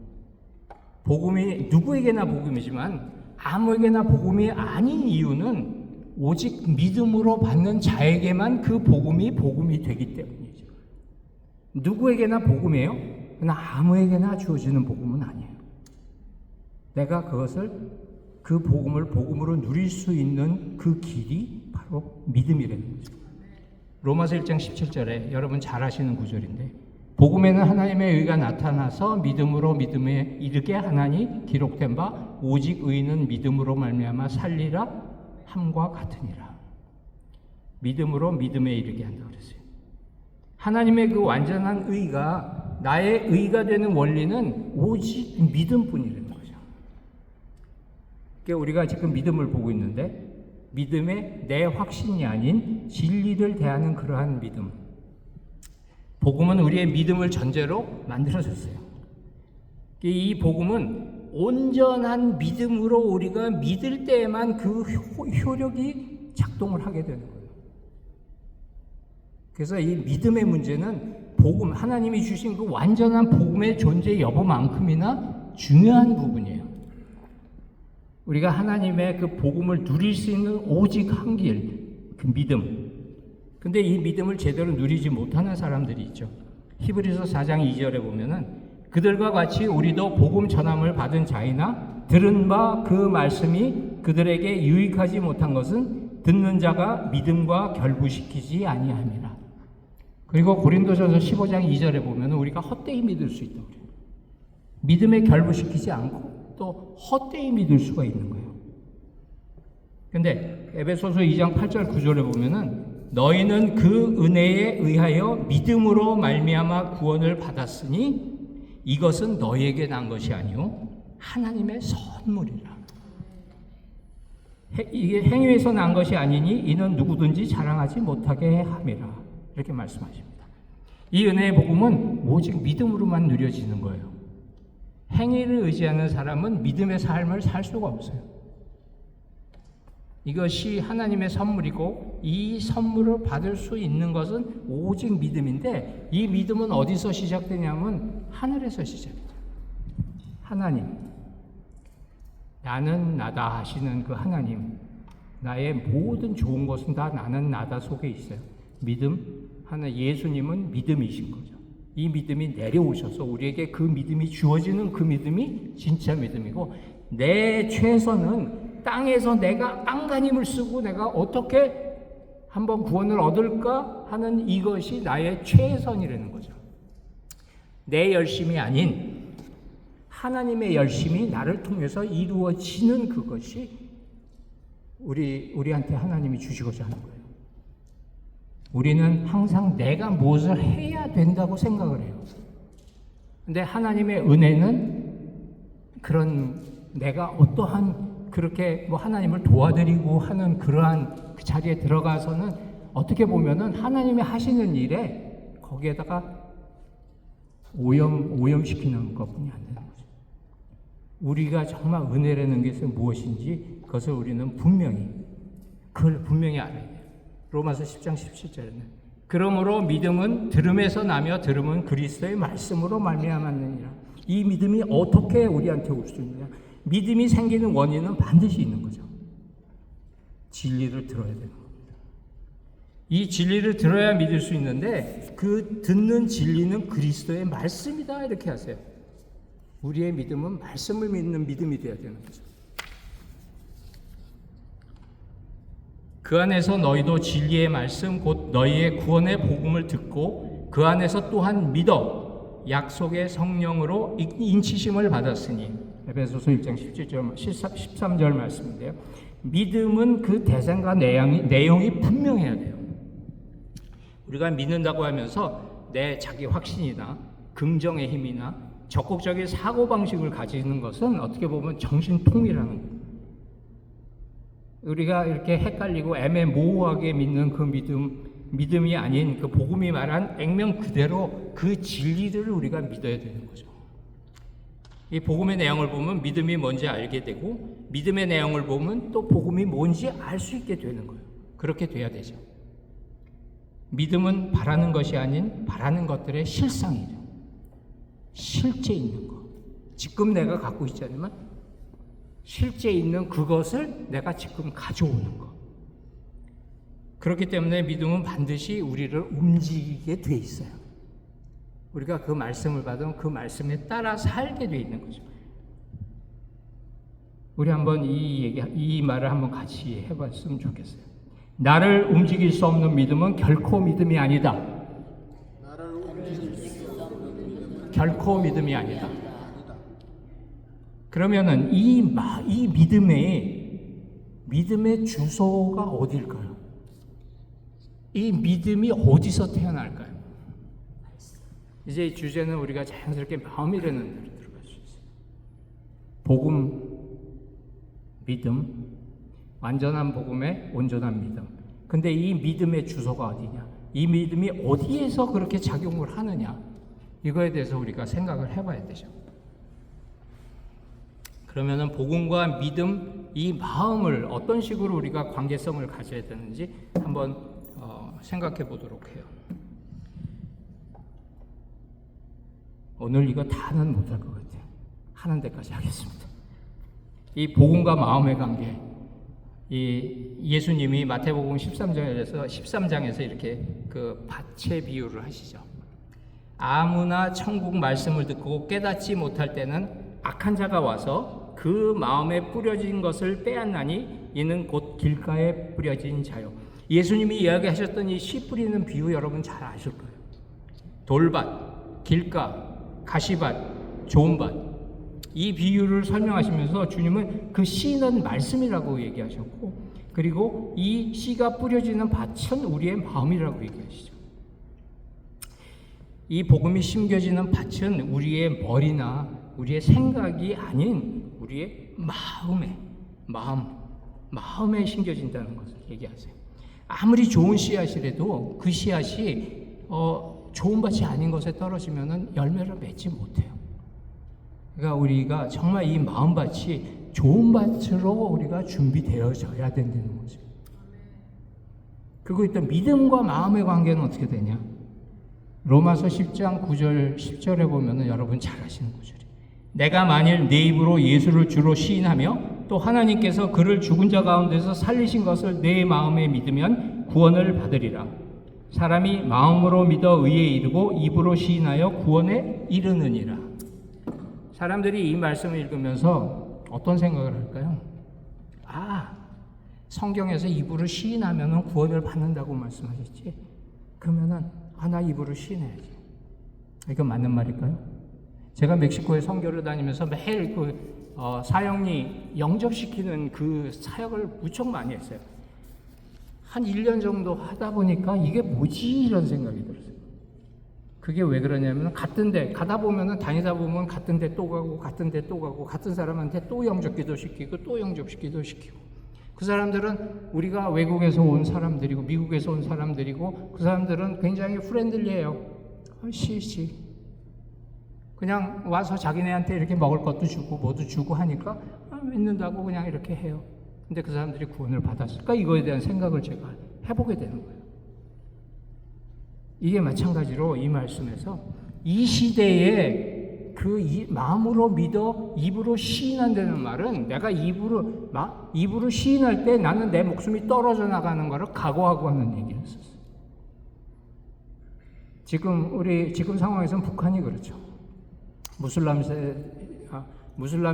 복음이 누구에게나 복음이지만 아무에게나 복음이 아닌 이유는 오직 믿음으로 받는 자에게만 그 복음이 되기 때문이죠. 누구에게나 복음이에요. 그러나 아무에게나 주어지는 복음은 아니에요. 내가 그 복음을 복음으로 누릴 수 있는 그 길이 바로 믿음이라는 거죠. 로마서 1장 17절에 여러분 잘 아시는 구절인데, 복음에는 하나님의 의가 나타나서 믿음으로 믿음에 이르게 하나니 기록된 바 오직 의인은 믿음으로 말미암아 살리라 함과 같으니라. 믿음으로 믿음에 이르게 한다고 그랬어요. 하나님의 그 완전한 의가 나의 의가 되는 원리는 오직 믿음뿐이라는 거죠. 그러니까 우리가 지금 믿음을 보고 있는데, 믿음의 내 확신이 아닌 진리를 대하는 그러한 믿음, 복음은 우리의 믿음을 전제로 만들어졌어요. 이 복음은 온전한 믿음으로 우리가 믿을 때에만 그 효력이 작동을 하게 되는 거예요. 그래서 이 믿음의 문제는 복음, 하나님이 주신 그 완전한 복음의 존재 여부만큼이나 중요한 부분이에요. 우리가 하나님의 그 복음을 누릴 수 있는 오직 한 길, 그 믿음. 근데 이 믿음을 제대로 누리지 못하는 사람들이 있죠. 히브리서 4장 2절에 보면은 그들과 같이 우리도 복음 전함을 받은 자이나 들은 바 그 말씀이 그들에게 유익하지 못한 것은 듣는 자가 믿음과 결부시키지 아니함이라. 그리고 고린도전서 15장 2절에 보면은 우리가 헛되이 믿을 수 있다고 그래요. 믿음에 결부시키지 않고 또 헛되이 믿을 수가 있는 거예요. 근데 에베소서 2장 8절 9절에 보면은 너희는 그 은혜에 의하여 믿음으로 말미암아 구원을 받았으니 이것은 너희에게 난 것이 아니요 하나님의 선물이라. 이게 행위에서 난 것이 아니니 이는 누구든지 자랑하지 못하게 함이라. 이렇게 말씀하십니다. 이 은혜의 복음은 오직 믿음으로만 누려지는 거예요. 행위를 의지하는 사람은 믿음의 삶을 살 수가 없어요. 이것이 하나님의 선물이고 이 선물을 받을 수 있는 것은 오직 믿음인데, 이 믿음은 어디서 시작되냐면 하늘에서 시작돼요. 하나님, 나는 나다 하시는 그 하나님, 나의 모든 좋은 것은 다 나는 나다 속에 있어요. 믿음, 예수님은 믿음이신 거죠. 이 믿음이 내려오셔서 우리에게 그 믿음이 주어지는 그 믿음이 진짜 믿음이고, 내 최선은 땅에서 내가 안간힘을 쓰고 내가 어떻게 한번 구원을 얻을까 하는 이것이 나의 최선이라는 거죠. 내 열심이 아닌 하나님의 열심이 나를 통해서 이루어지는 그것이 우리한테 하나님이 주시고자 하는 거예요. 우리는 항상 내가 무엇을 해야 된다고 생각을 해요. 근데 하나님의 은혜는 그런 내가 어떠한 그렇게 하나님을 도와드리고 하는 그러한 그 자리에 들어가서는 어떻게 보면은 하나님이 하시는 일에 거기에다가 오염시키는 것뿐이 안 되는 거죠. 우리가 정말 은혜라는 것은 무엇인지 그것을 우리는 그걸 분명히 알아야 돼요. 로마서 10장 17절에는 그러므로 믿음은 들음에서 나며 들음은 그리스도의 말씀으로 말미암았느니라. 이 믿음이 어떻게 우리한테 올 수 있느냐? 믿음이 생기는 원인은 반드시 있는 거죠. 진리를 들어야 되는 겁니다. 이 진리를 들어야 믿을 수 있는데 그 듣는 진리는 그리스도의 말씀이다 이렇게 하세요. 우리의 믿음은 말씀을 믿는 믿음이 되어야 되는 거죠. 그 안에서 너희도 진리의 말씀 곧 너희의 구원의 복음을 듣고 그 안에서 또한 믿어 약속의 성령으로 인치심을 받았으니, 에베소서 1장 13절 말씀인데요. 믿음은 그 대상과 내용이 분명해야 돼요. 우리가 믿는다고 하면서 내 자기 확신이나 긍정의 힘이나 적극적인 사고방식을 가지는 것은 어떻게 보면 정신통일하는 거예요. 우리가 이렇게 헷갈리고 애매모호하게 믿는 그 믿음이 아닌 그 복음이 말한 액면 그대로 그 진리들을 우리가 믿어야 되는 거죠. 이 복음의 내용을 보면 믿음이 뭔지 알게 되고, 믿음의 내용을 보면 또 복음이 뭔지 알 수 있게 되는 거예요. 그렇게 돼야 되죠. 믿음은 바라는 것이 아닌 바라는 것들의 실상이죠. 실제 있는 것. 지금 내가 갖고 있지 않으면 실제 있는 그것을 내가 지금 가져오는 것. 그렇기 때문에 믿음은 반드시 우리를 움직이게 돼 있어요. 우리가 그 말씀을 받으면 그 말씀에 따라 살게 돼 있는 거죠. 우리 한번 이 말을 한번 같이 해봤으면 좋겠어요. 나를 움직일 수 없는 믿음은 결코 믿음이 아니다. 결코 믿음이 아니다. 그러면은 이 믿음의 주소가 어딜까요? 이 믿음이 어디서 태어날까요? 이제 이 주제는 우리가 자연스럽게 마음이라는 데로 들어갈 수 있어요. 복음, 믿음, 완전한 복음의 온전한 믿음. 근데 이 믿음의 주소가 어디냐? 이 믿음이 어디에서 그렇게 작용을 하느냐? 이거에 대해서 우리가 생각을 해봐야 되죠. 그러면은 복음과 믿음, 이 마음을 어떤 식으로 우리가 관계성을 가져야 되는지 한번 생각해 보도록 해요. 오늘 이거 다는 못할 것 같아요. 하는 데까지 하겠습니다. 이 복음과 마음의 관계, 이 예수님이 마태복음 13장에서 이렇게 그 밭의 비유를 하시죠. 아무나 천국 말씀을 듣고 깨닫지 못할 때는 악한 자가 와서 그 마음에 뿌려진 것을 빼앗나니 이는 곧 길가에 뿌려진 자요. 예수님이 이야기하셨던 이 씨 뿌리는 비유 여러분 잘 아실 거예요. 돌밭, 길가, 가시밭, 좋은 밭. 이 비유를 설명하시면서 주님은 그 씨는 말씀이라고 얘기하셨고, 그리고 이 씨가 뿌려지는 밭은 우리의 마음이라고 얘기하시죠. 이 복음이 심겨지는 밭은 우리의 머리나 우리의 생각이 아닌 우리의 마음에 심겨진다는 것을 얘기하세요. 아무리 좋은 씨앗이라도 그 씨앗이 좋은 밭이 아닌 것에 떨어지면 열매를 맺지 못해요. 그러니까 우리가 정말 이 마음밭이 좋은 밭으로 우리가 준비되어져야 된다는 거죠. 그리고 일단 믿음과 마음의 관계는 어떻게 되냐? 로마서 10장 9절 10절에 보면은 여러분 잘 아시는 구절이에요. 내가 만일 내 입으로 예수를 주로 시인하며 또 하나님께서 그를 죽은 자 가운데서 살리신 것을 내 마음에 믿으면 구원을 받으리라. 사람이 마음으로 믿어 의에 이르고 입으로 시인하여 구원에 이르느니라. 사람들이 이 말씀을 읽으면서 어떤 생각을 할까요? 성경에서 입으로 시인하면 구원을 받는다고 말씀하셨지. 그러면은 나 입으로 시인해야지. 이건 맞는 말일까요? 제가 멕시코에 선교를 다니면서 매일 사형리 영접시키는 그 사역을 무척 많이 했어요. 한 1년 정도 하다 보니까 이게 뭐지? 이런 생각이 들었어요. 그게 왜 그러냐면 같은 데 가다 보면은 다니다 보면 같은 데 또 가고 같은 데 또 가고 같은 사람한테 또 영접기도 시키고 또 영접시키도 시키고 그 사람들은 우리가 외국에서 온 사람들이고 미국에서 온 사람들이고 그 사람들은 굉장히 프렌들리해요. 그냥 와서 자기네한테 이렇게 먹을 것도 주고 뭐도 주고 하니까 믿는다고 그냥 이렇게 해요. 근데 그 사람들이 구원을 받았을까? 이거에 대한 생각을 제가 해보게 되는 거예요. 이게 마찬가지로 이 말씀에서 이 시대에 마음으로 믿어 입으로 시인한다는 말은 내가 입으로 시인할 때 나는 내 목숨이 떨어져 나가는 것을 각오하고 하는 얘기였었어요. 지금 상황에서는 북한이 그렇죠. 무슬람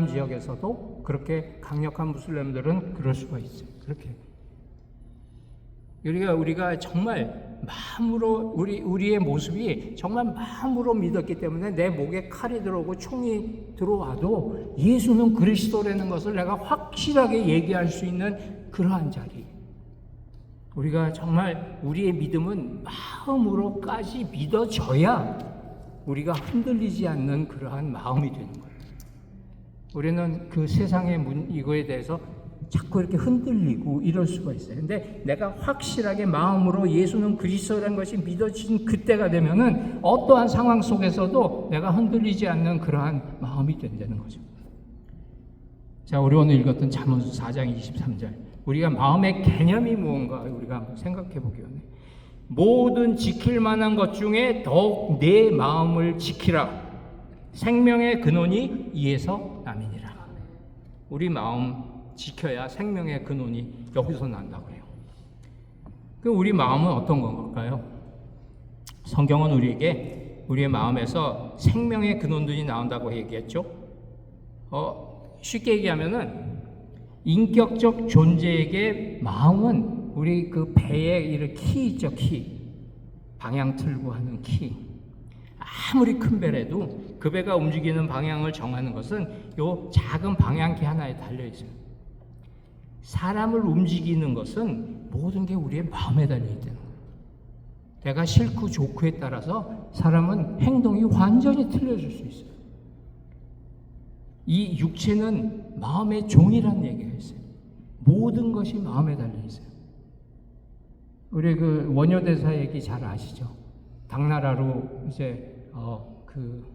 지역에서도 그렇게 강력한 무슬림들은 그럴 수가 있어요. 그렇게 우리가 정말 마음으로 우리의 모습이 정말 마음으로 믿었기 때문에 내 목에 칼이 들어오고 총이 들어와도 예수는 그리스도라는 것을 내가 확실하게 얘기할 수 있는 그러한 자리. 우리가 정말 우리의 믿음은 마음으로까지 믿어져야 우리가 흔들리지 않는 그러한 마음이 되는 거예요. 우리는 그 세상의 이거에 대해서 자꾸 이렇게 흔들리고 이럴 수가 있어요. 근데 내가 확실하게 마음으로 예수는 그리스도라는 것이 믿어진 그때가 되면은 어떠한 상황 속에서도 내가 흔들리지 않는 그러한 마음이 된다는 거죠. 자, 우리 오늘 읽었던 잠언서 4장 23절. 우리가 마음의 개념이 무언가 우리가 한번 생각해 보기 원해. 모든 지킬 만한 것 중에 더욱 내 마음을 지키라. 생명의 근원이 이에서 남이니라. 우리 마음 지켜야 생명의 근원이 여기서 난다고 해요. 그 우리 마음은 어떤 건가요? 성경은 우리에게 우리의 마음에서 생명의 근원들이 나온다고 얘기했죠. 쉽게 얘기하면은 인격적 존재에게 마음은 우리 그 배에 이런 키 있죠, 키. 방향 틀고 하는 키. 아무리 큰 배라도 그 배가 움직이는 방향을 정하는 것은 요 작은 방향키 하나에 달려 있어요. 사람을 움직이는 것은 모든 게 우리의 마음에 달려 있다는 거예요. 내가 싫고 좋고에 따라서 사람은 행동이 완전히 틀려질 수 있어요. 이 육체는 마음의 종이라는 얘기가 있어요. 모든 것이 마음에 달려 있어요. 우리 그 원효대사 얘기 잘 아시죠? 당나라로 이제 그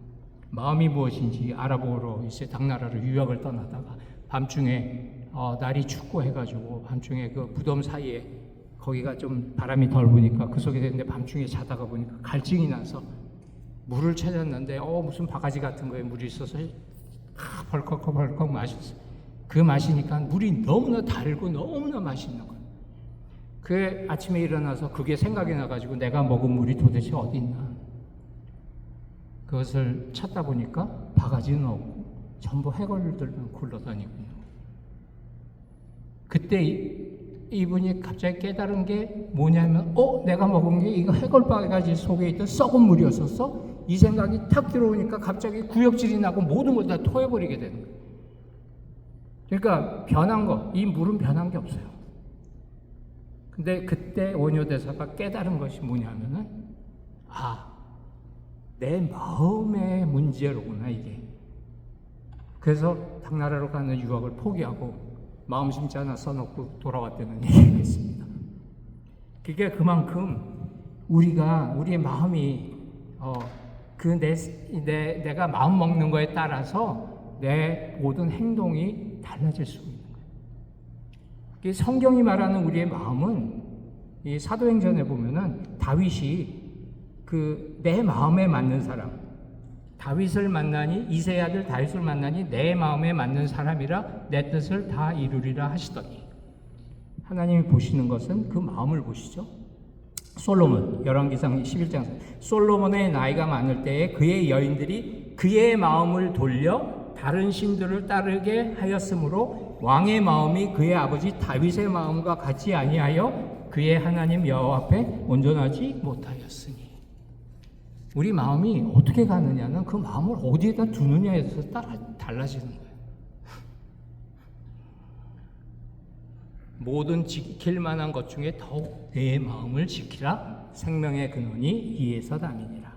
마음이 무엇인지 알아보러 이제 당나라로 유학을 떠나다가 밤중에 날이 춥고 해가지고 밤중에 그 무덤 사이에 거기가 좀 바람이 덜 부니까 그 속에 있는데 밤중에 자다가 보니까 갈증이 나서 물을 찾았는데 무슨 바가지 같은 거에 물이 있어서 벌컥벌컥 마셨어요. 그 마시니까 물이 너무나 달고 너무나 맛있는 거예요. 그 아침에 일어나서 그게 생각이 나가지고 내가 먹은 물이 도대체 어디 있나. 그것을 찾다 보니까 바가지는 없고 전부 해골들만 굴러다니고 있는 거예요. 그때 이분이 갑자기 깨달은 게 뭐냐면 내가 먹은 게 이거 해골 바가지 속에 있던 썩은 물이었었어? 이 생각이 탁 들어오니까 갑자기 구역질이 나고 모든 걸 다 토해버리게 되는 거예요. 그러니까 변한 거, 이 물은 변한 게 없어요. 근데 그때 원효대사가 깨달은 것이 뭐냐면은 내 마음의 문제로구나 이게. 그래서 당나라로 가는 유학을 포기하고 마음심지 하나 써놓고 돌아왔다는 얘기가 있습니다. 그게 그만큼 우리의 마음이 내가 마음 먹는 거에 따라서 내 모든 행동이 달라질 수 있는 거예요. 성경이 말하는 우리의 마음은 이 사도행전에 보면은 다윗이 내 마음에 맞는 사람, 다윗을 만나니 이새의 아들 다윗을 만나니 내 마음에 맞는 사람이라 내 뜻을 다 이루리라 하시더니 하나님이 보시는 것은 그 마음을 보시죠. 솔로몬 열왕기상 11장 솔로몬의 나이가 많을 때에 그의 여인들이 그의 마음을 돌려 다른 신들을 따르게 하였으므로 왕의 마음이 그의 아버지 다윗의 마음과 같이 아니하여 그의 하나님 여호와 앞에 온전하지 못하였으니. 우리 마음이 어떻게 가느냐는 그 마음을 어디에다 두느냐에 대해서 달라지는 거예요. 모든 지킬 만한 것 중에 더욱 내 마음을 지키라. 생명의 근원이 이에서 남이니라.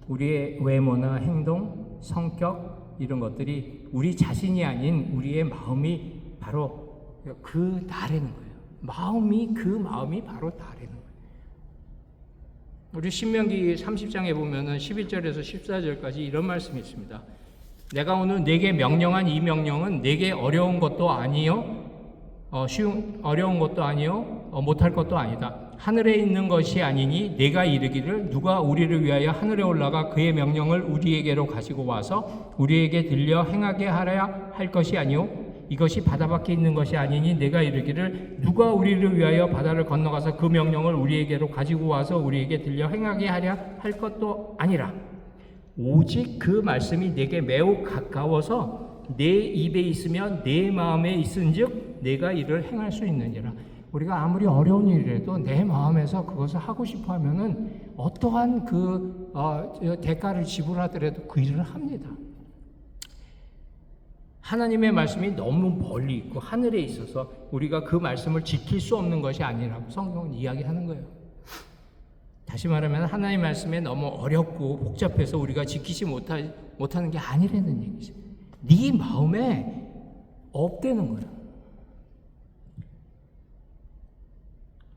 우리의 외모나 행동, 성격 이런 것들이 우리 자신이 아닌 우리의 마음이 바로 그 다래는 거예요. 그 마음이 바로 다래는 거예요. 우리 신명기 30장에 보면은 11절에서 14절까지 이런 말씀이 있습니다. 내가 오늘 네게 명령한 이 명령은 네게 어려운 것도 아니요 어려운 것도 아니요 못할 것도 아니다. 하늘에 있는 것이 아니니 네가 이르기를 누가 우리를 위하여 하늘에 올라가 그의 명령을 우리에게로 가지고 와서 우리에게 들려 행하게 하려 할 것이 아니요 이것이 바다 밖에 있는 것이 아니니 내가 이르기를 누가 우리를 위하여 바다를 건너가서 그 명령을 우리에게로 가지고 와서 우리에게 들려 행하게 하려 할 것도 아니라 오직 그 말씀이 내게 매우 가까워서 내 입에 있으면 내 마음에 있은즉 내가 이를 행할 수 있느니라. 우리가 아무리 어려운 일이라도 내 마음에서 그것을 하고 싶어 하면은 어떠한 대가를 지불하더라도 그 일을 합니다. 하나님의 말씀이 너무 멀리 있고 하늘에 있어서 우리가 그 말씀을 지킬 수 없는 것이 아니라고 성경은 이야기하는 거예요. 다시 말하면 하나님의 말씀이 너무 어렵고 복잡해서 우리가 지키지 못하는 게 아니라는 얘기죠. 네 마음에 없대는 거야.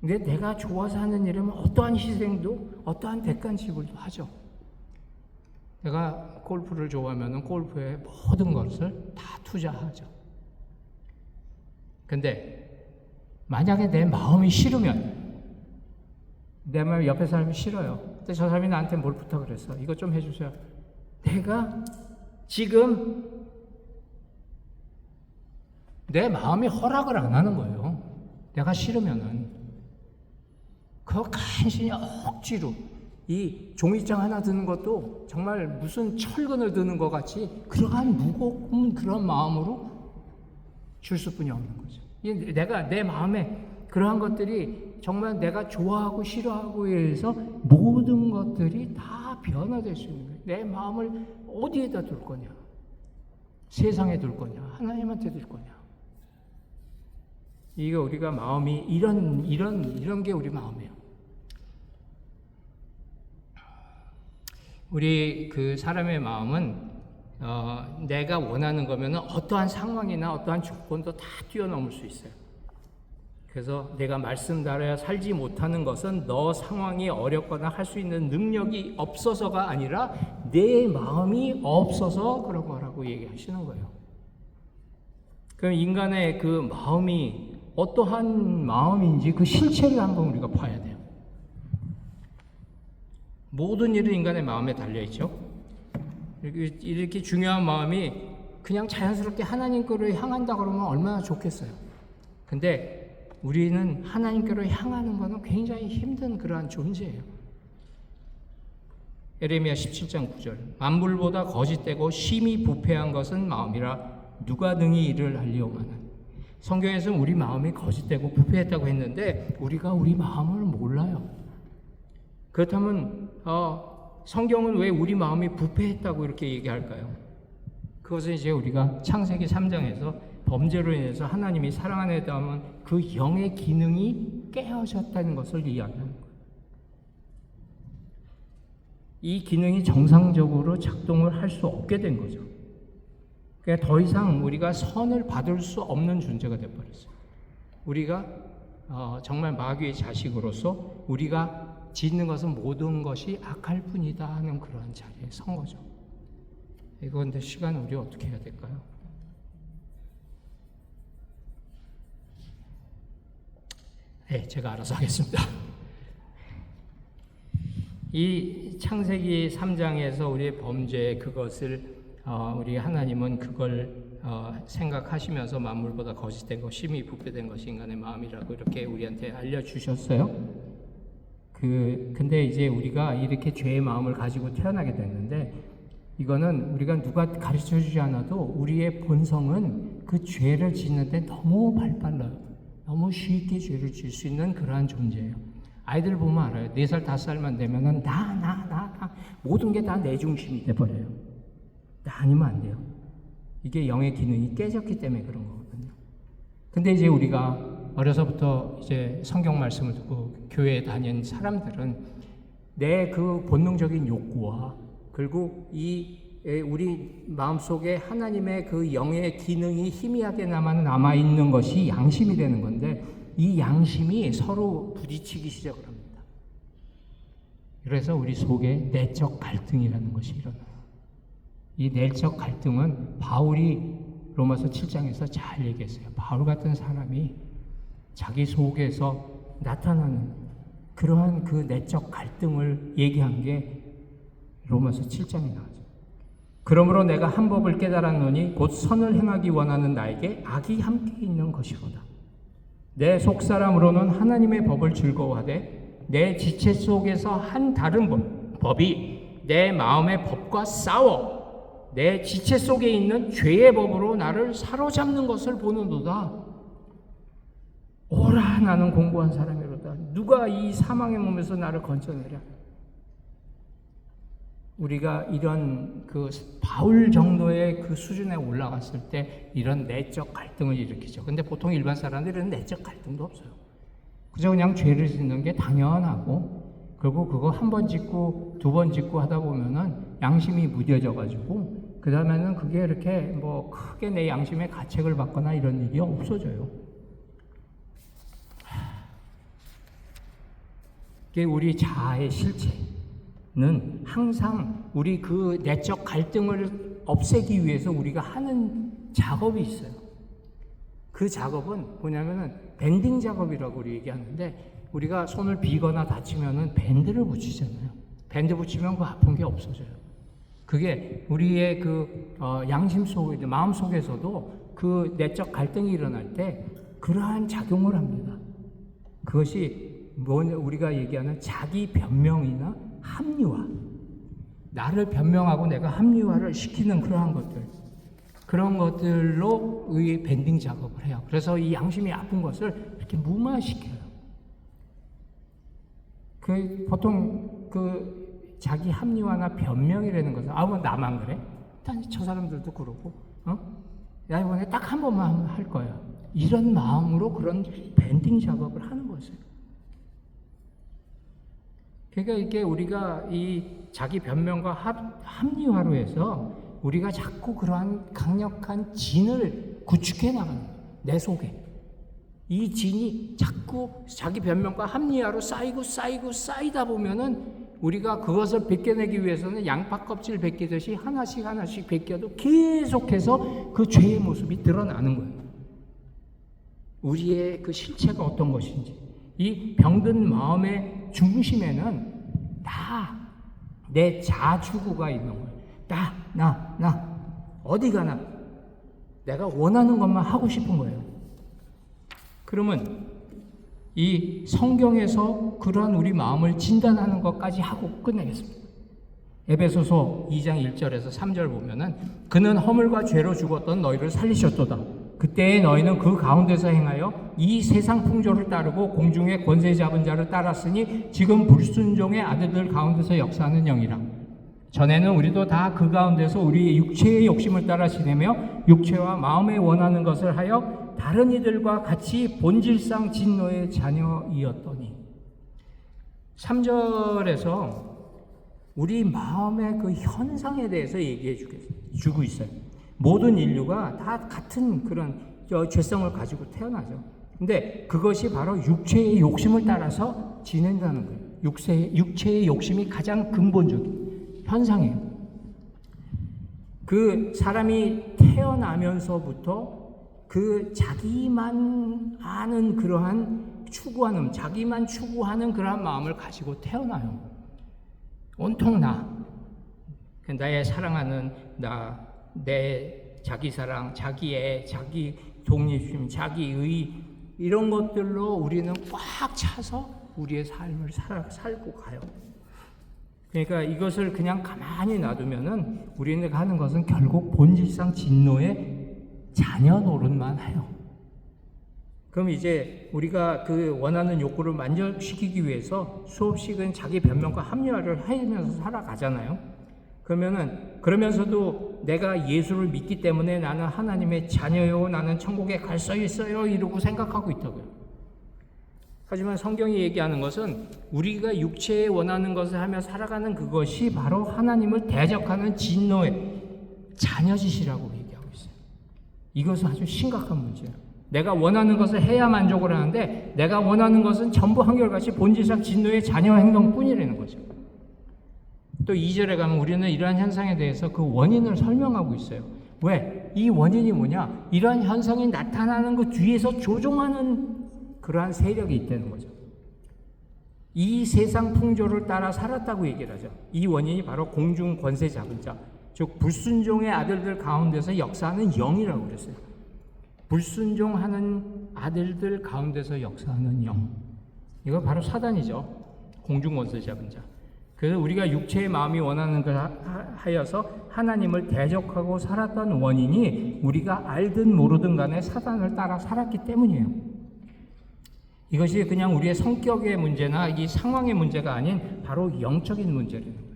근데 내가 좋아서 하는 일이면 어떠한 희생도 어떠한 대가 지불도 하죠. 내가 골프를 좋아하면 골프에 모든 것을 다 투자하죠. 근데 만약에 내 마음이 싫으면, 내 마음이 옆에 사람이 싫어요. 근데 저 사람이 나한테 뭘 부탁을 했어. 이것 좀 해주세요. 내가 지금 내 마음이 허락을 안 하는 거예요. 내가 싫으면은. 그 간신히 억지로 이 종이장 하나 드는 것도 정말 무슨 철근을 드는 것 같이 그러한 무거운 그런 마음으로 줄 수뿐이 없는 거죠. 내가 내 마음에 그러한 것들이 정말 내가 좋아하고 싫어하고 해서 모든 것들이 다 변화될 수 있는 거예요. 내 마음을 어디에다 둘 거냐? 세상에 둘 거냐? 하나님한테 둘 거냐? 이게 우리가 마음이 이런 게 우리 마음이에요. 우리 그 사람의 마음은 내가 원하는 거면 어떠한 상황이나 어떠한 조건도 다 뛰어넘을 수 있어요. 그래서 내가 말씀대로 살지 못하는 것은 너 상황이 어렵거나 할 수 있는 능력이 없어서가 아니라 내 마음이 없어서 그런 거라고 얘기하시는 거예요. 그럼 인간의 그 마음이 어떠한 마음인지 그 실체를 한번 우리가 봐야 돼요. 모든 일은 인간의 마음에 달려있죠. 이렇게 중요한 마음이 그냥 자연스럽게 하나님께로 향한다 그러면 얼마나 좋겠어요. 근데 우리는 하나님께로 향하는 것은 굉장히 힘든 그러한 존재예요. 에레미야 17장 9절 만물보다 거짓되고 심히 부패한 것은 마음이라 누가 능히 이를 알리오마는. 성경에서는 우리 마음이 거짓되고 부패했다고 했는데 우리가 우리 마음을 몰라요. 그렇다면 성경은 왜 우리 마음이 부패했다고 이렇게 얘기할까요? 그것은 이제 우리가 창세기 3장에서 범죄로 인해서 하나님이 사랑 안에 담은 그 영의 기능이 깨어졌다는 것을 이야기하는 거예요. 이 기능이 정상적으로 작동을 할 수 없게 된 거죠. 그러니까 더 이상 우리가 선을 받을 수 없는 존재가 되어버렸어요. 우리가 정말 마귀의 자식으로서 우리가 짓는 것은 모든 것이 악할 뿐이다 하는 그런 자리에 선 거죠. 이건데 시간 우리 어떻게 해야 될까요? 네, 제가 알아서 하겠습니다. 이 창세기 3장에서 우리의 범죄 그것을 우리 하나님은 그걸 생각하시면서 만물보다 거짓된 것, 심히 부패된 것이 인간의 마음이라고 이렇게 우리한테 알려주셨어요. 근데 이제 우리가 이렇게 죄의 마음을 가지고 태어나게 됐는데 이거는 우리가 누가 가르쳐 주지 않아도 우리의 본성은 그 죄를 짓는데 너무 발빨라요. 너무 쉽게 죄를 지을 수 있는 그러한 존재예요. 아이들 보면 알아요. 4살, 5살만 되면은 나 모든 게 다 내 중심이 돼버려요. 아니면 안 돼요. 이게 영의 기능이 깨졌기 때문에 그런 거거든요. 근데 이제 우리가 어려서부터 이제 성경 말씀을 듣고 교회에 다닌 사람들은 내 그 본능적인 욕구와 그리고 우리 마음속에 하나님의 그 영의 기능이 희미하게 남아있는 것이 양심이 되는 건데 이 양심이 서로 부딪히기 시작을 합니다. 그래서 우리 속에 내적 갈등이라는 것이 일어나요. 이 내적 갈등은 바울이 로마서 7장에서 잘 얘기했어요. 바울 같은 사람이 자기 속에서 나타나는 그러한 그 내적 갈등을 얘기한 게 로마서 7장에 나오죠. 그러므로 내가 한 법을 깨달았노니 곧 선을 행하기 원하는 나에게 악이 함께 있는 것이로다. 내 속사람으로는 하나님의 법을 즐거워하되 내 지체 속에서 한 다른 법이 내 마음의 법과 싸워 내 지체 속에 있는 죄의 법으로 나를 사로잡는 것을 보는도다. 오라 나는 공고한 사람이로다. 누가 이 사망의 몸에서 나를 건져내랴. 우리가 이런 그 바울 정도의 그 수준에 올라갔을 때 이런 내적 갈등을 일으키죠. 근데 보통 일반 사람들은 내적 갈등도 없어요. 그냥 죄를 짓는 게 당연하고, 그리고 그거 한 번 짓고 두 번 짓고 하다 보면은 양심이 무뎌져 가지고 그 다음에는 그게 이렇게 뭐 크게 내 양심에 가책을 받거나 이런 일이 없어져요. 이게 우리 자아의 실체는 항상 우리 그 내적 갈등을 없애기 위해서 우리가 하는 작업이 있어요. 그 작업은 뭐냐면은 밴딩 작업이라고 우리 얘기하는데, 우리가 손을 비거나 다치면은 밴드를 붙이잖아요. 밴드 붙이면 그 아픈 게 없어져요. 그게 우리의 그 양심 속에, 마음 속에서도 그 내적 갈등이 일어날 때 그러한 작용을 합니다. 그것이 뭐냐, 우리가 얘기하는 자기 변명이나 합리화, 나를 변명하고 내가 합리화를 시키는 그러한 것들, 그런 것들로 의 밴딩 작업을 해요. 그래서 이 양심이 아픈 것을 이렇게 무마시켜요. 그 보통 그 자기 합리화나 변명이라는 것은, 뭐 나만 그래? 일단 저 사람들도 그러고, 야 이번에 딱 한 번만 할 거야. 이런 마음으로 그런 밴딩 작업을 하는 거죠. 그러니까 이게 우리가 이 자기 변명과 합리화로 해서 우리가 자꾸 그러한 강력한 진을 구축해 나가는 거예요. 내 속에. 이 진이 자꾸 자기 변명과 합리화로 쌓이다 보면은 우리가 그것을 벗겨내기 위해서는 양파 껍질 벗기듯이 하나씩 벗겨도 계속해서 그 죄의 모습이 드러나는 거예요. 우리의 그 실체가 어떤 것인지. 이 병든 마음의 중심에는 다 내 자주구가 있는 거예요. 나 어디 가나 내가 원하는 것만 하고 싶은 거예요. 그러면 이 성경에서 그러한 우리 마음을 진단하는 것까지 하고 끝내겠습니다. 에베소서 2장 1절에서 3절 보면은, 그는 허물과 죄로 죽었던 너희를 살리셨도다. 그때에 너희는 그 가운데서 행하여 이 세상 풍조를 따르고 공중의 권세 잡은 자를 따랐으니 지금 불순종의 아들들 가운데서 역사하는 영이라. 전에는 우리도 다 그 가운데서 우리의 육체의 욕심을 따라 지내며 육체와 마음에 원하는 것을 하여 다른 이들과 같이 본질상 진노의 자녀이었더니. 3절에서 우리 마음의 그 현상에 대해서 얘기해 주고 있어요. 모든 인류가 다 같은 그런 죄성을 가지고 태어나죠. 근데 그것이 바로 육체의 욕심을 따라서 지낸다는 거예요. 육체의 욕심이 가장 근본적인 현상이에요. 그 사람이 태어나면서부터 그 자기만 아는 그러한 추구하는, 자기만 추구하는 그러한 마음을 가지고 태어나요. 온통 나의 사랑하는 나, 내 자기 사랑, 자기 애, 자기 독립심, 자기의, 이런 것들로 우리는 꽉 차서 우리의 삶을 살고 가요. 그러니까 이것을 그냥 가만히 놔두면은 우리는 하는 것은 결국 본질상 진노의 자녀 노릇만 해요. 그럼 이제 우리가 그 원하는 욕구를 만족시키기 위해서 수없이는 자기 변명과 합리화를 하면서 살아가잖아요. 그러면서도 내가 예수를 믿기 때문에 나는 하나님의 자녀요, 나는 천국에 갈 수 있어요, 이러고 생각하고 있다고요. 하지만 성경이 얘기하는 것은 우리가 육체에 원하는 것을 하며 살아가는 그것이 바로 하나님을 대적하는 진노의 자녀짓이라고 얘기하고 있어요. 이것은 아주 심각한 문제예요. 내가 원하는 것을 해야 만족을 하는데 내가 원하는 것은 전부 한결같이 본질상 진노의 자녀 행동뿐이라는 거죠. 또 2절에 가면 우리는 이러한 현상에 대해서 그 원인을 설명하고 있어요. 왜? 이 원인이 뭐냐? 이러한 현상이 나타나는 그 뒤에서 조종하는 그러한 세력이 있다는 거죠. 이 세상 풍조를 따라 살았다고 얘기를 하죠. 이 원인이 바로 공중 권세 잡은 자, 즉 불순종의 아들들 가운데서 역사하는 영이라고 그랬어요. 불순종하는 아들들 가운데서 역사하는 영. 이거 바로 사단이죠. 공중 권세 잡은 자. 그래서 우리가 육체의 마음이 원하는 걸 하여서 하나님을 대적하고 살았던 원인이 우리가 알든 모르든 간에 사단을 따라 살았기 때문이에요. 이것이 그냥 우리의 성격의 문제나 이 상황의 문제가 아닌 바로 영적인 문제라는 거예요.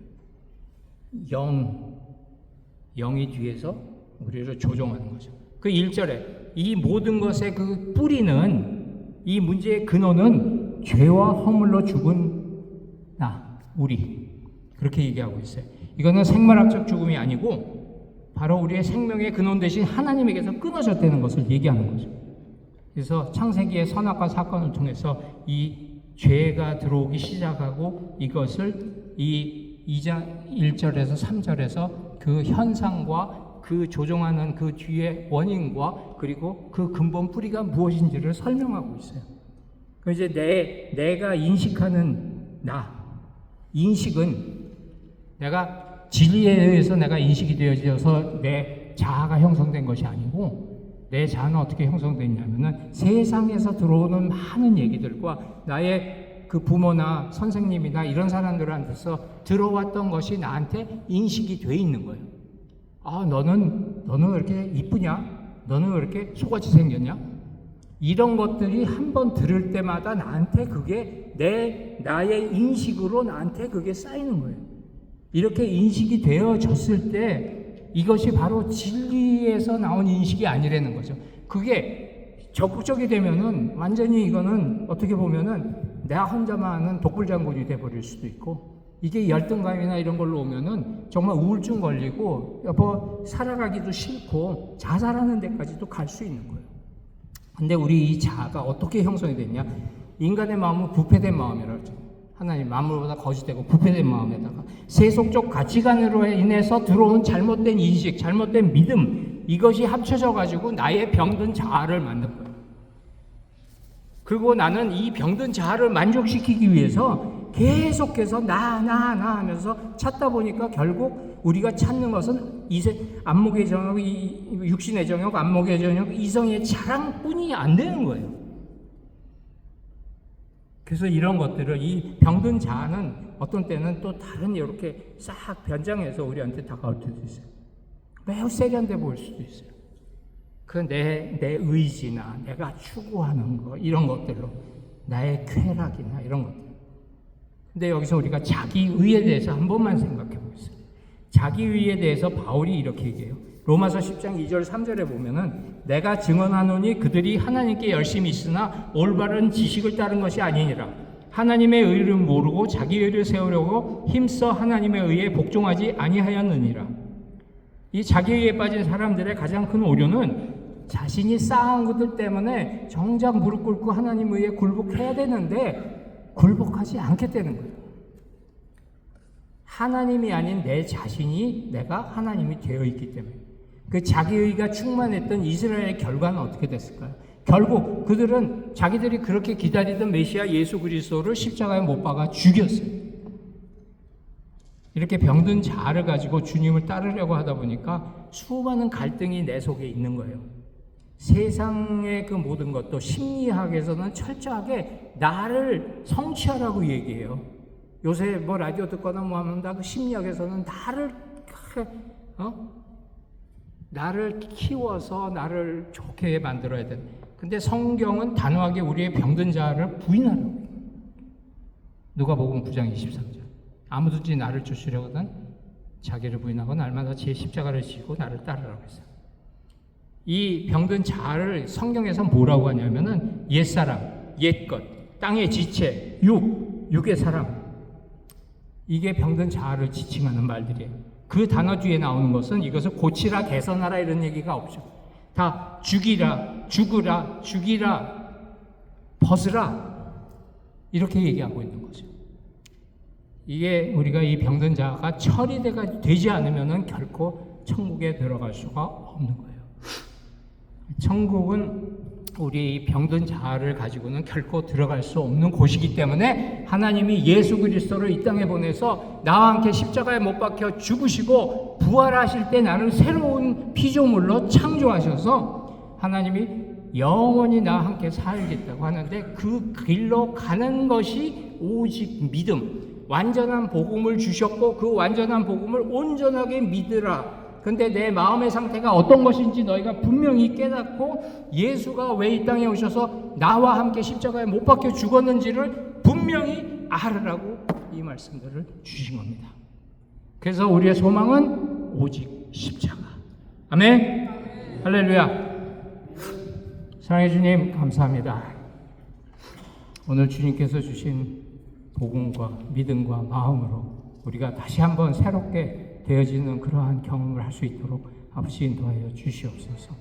영이 뒤에서 우리를 조종하는 거죠. 그 1절에 이 모든 것의 그 뿌리는, 이 문제의 근원은 죄와 허물로 죽은 우리, 그렇게 얘기하고 있어요. 이거는 생물학적 죽음이 아니고 바로 우리의 생명의 근원 대신 하나님에게서 끊어졌다는 것을 얘기하는 거죠. 그래서 창세기의 선악과 사건을 통해서 이 죄가 들어오기 시작하고 이것을 이 2장 1절에서 3절에서 그 현상과 그 조종하는 그 뒤의 원인과 그리고 그 근본 뿌리가 무엇인지를 설명하고 있어요. 그 이제 내가 인식하는 인식은 내가 진리에 의해서 내가 인식이 되어져서 내 자아가 형성된 것이 아니고, 내 자아는 어떻게 형성됐냐면은 세상에서 들어오는 많은 얘기들과 나의 그 부모나 선생님이나 이런 사람들한테서 들어왔던 것이 나한테 인식이 돼 있는 거예요. 너는 왜 이렇게 이쁘냐? 너는 왜 이렇게 속같이 생겼냐? 이런 것들이 한번 들을 때마다 나한테 그게 나의 인식으로 나한테 그게 쌓이는 거예요. 이렇게 인식이 되어졌을 때 이것이 바로 진리에서 나온 인식이 아니라는 거죠. 그게 적극적이 되면은 완전히 이거는 어떻게 보면은 내가 혼자만 하는 독불장군이 돼버릴 수도 있고, 이게 열등감이나 이런 걸로 오면은 정말 우울증 걸리고 살아가기도 싫고 자살하는 데까지도 갈 수 있는 거예요. 근데 우리 이 자아가 어떻게 형성이 됐냐? 인간의 마음은 부패된 마음이라고 하죠. 하나님 만물보다 거짓되고 부패된 마음에다가 세속적 가치관으로 인해서 들어온 잘못된 인식, 잘못된 믿음, 이것이 합쳐져 가지고 나의 병든 자아를 만든 거예요. 그리고 나는 이 병든 자아를 만족시키기 위해서 계속해서 나 하면서 찾다 보니까 결국 우리가 찾는 것은 안목의 정욕, 육신의 정욕, 안목의 정욕, 이성의 자랑뿐이 안 되는 거예요. 그래서 이런 것들을, 이 병든 자아는 어떤 때는 또 다른 이렇게 싹 변장해서 우리한테 다가올 때도 있어요. 매우 세련돼 보일 수도 있어요. 그 내 의지나 내가 추구하는 거, 이런 것들로 나의 쾌락이나 이런 것들. 근데 여기서 우리가 자기의에 대해서 한 번만 생각해 보겠어요. 자기의에 대해서 바울이 이렇게 얘기해요. 로마서 10장 2절 3절에 보면은 내가 증언하노니 그들이 하나님께 열심히 있으나 올바른 지식을 따른 것이 아니니라. 하나님의 의를 모르고 자기 의를 세우려고 힘써 하나님의 의에 복종하지 아니하였느니라. 이 자기 의에 빠진 사람들의 가장 큰 오류는 자신이 쌓아온 것들 때문에 정작 무릎 꿇고 하나님 의에 굴복해야 되는데 굴복하지 않겠다는 거예요. 하나님이 아닌 내 자신이 내가 하나님이 되어 있기 때문에. 그 자기의가 충만했던 이스라엘의 결과는 어떻게 됐을까요? 결국 그들은 자기들이 그렇게 기다리던 메시아 예수 그리스도를 십자가에 못 박아 죽였어요. 이렇게 병든 자아를 가지고 주님을 따르려고 하다 보니까 수많은 갈등이 내 속에 있는 거예요. 세상의 그 모든 것도 심리학에서는 철저하게 나를 성취하라고 얘기해요. 요새 라디오 듣거나 하면 다 그 심리학에서는 나를 키워서 나를 좋게 만들어야 돼. 근데 성경은 단호하게 우리의 병든 자아를 부인하라고 해요. 누가복음 9장 23절. 아무든지 나를 쫓으려거든 자기를 부인하고 날마다 제 십자가를 지고 나를 따르라고 했어요. 이 병든 자아를 성경에서 뭐라고 하냐면은 옛사람, 옛것, 땅의 지체, 육의 사람, 이게 병든 자아를 지칭하는 말들이에요. 그 단어 뒤에 나오는 것은 이것을 고치라, 개선하라 이런 얘기가 없죠. 다 죽이라, 죽이라, 벗으라 이렇게 얘기하고 있는 거죠. 이게 우리가 이 병든 자아가 처리되지 않으면 결코 천국에 들어갈 수가 없는 거예요. 천국은 우리 병든 자아를 가지고는 결코 들어갈 수 없는 곳이기 때문에 하나님이 예수 그리스도를 이 땅에 보내서 나와 함께 십자가에 못 박혀 죽으시고 부활하실 때 나를 새로운 피조물로 창조하셔서 하나님이 영원히 나와 함께 살겠다고 하는데 그 길로 가는 것이 오직 믿음, 완전한 복음을 주셨고 그 완전한 복음을 온전하게 믿으라. 근데 내 마음의 상태가 어떤 것인지 너희가 분명히 깨닫고 예수가 왜 이 땅에 오셔서 나와 함께 십자가에 못 박혀 죽었는지를 분명히 알으라고 이 말씀들을 주신 겁니다. 그래서 우리의 소망은 오직 십자가. 아멘. 할렐루야. 사랑해 주님, 감사합니다. 오늘 주님께서 주신 복음과 믿음과 마음으로 우리가 다시 한번 새롭게 되어지는 그러한 경험을 할 수 있도록 아버지 인도하여 주시옵소서.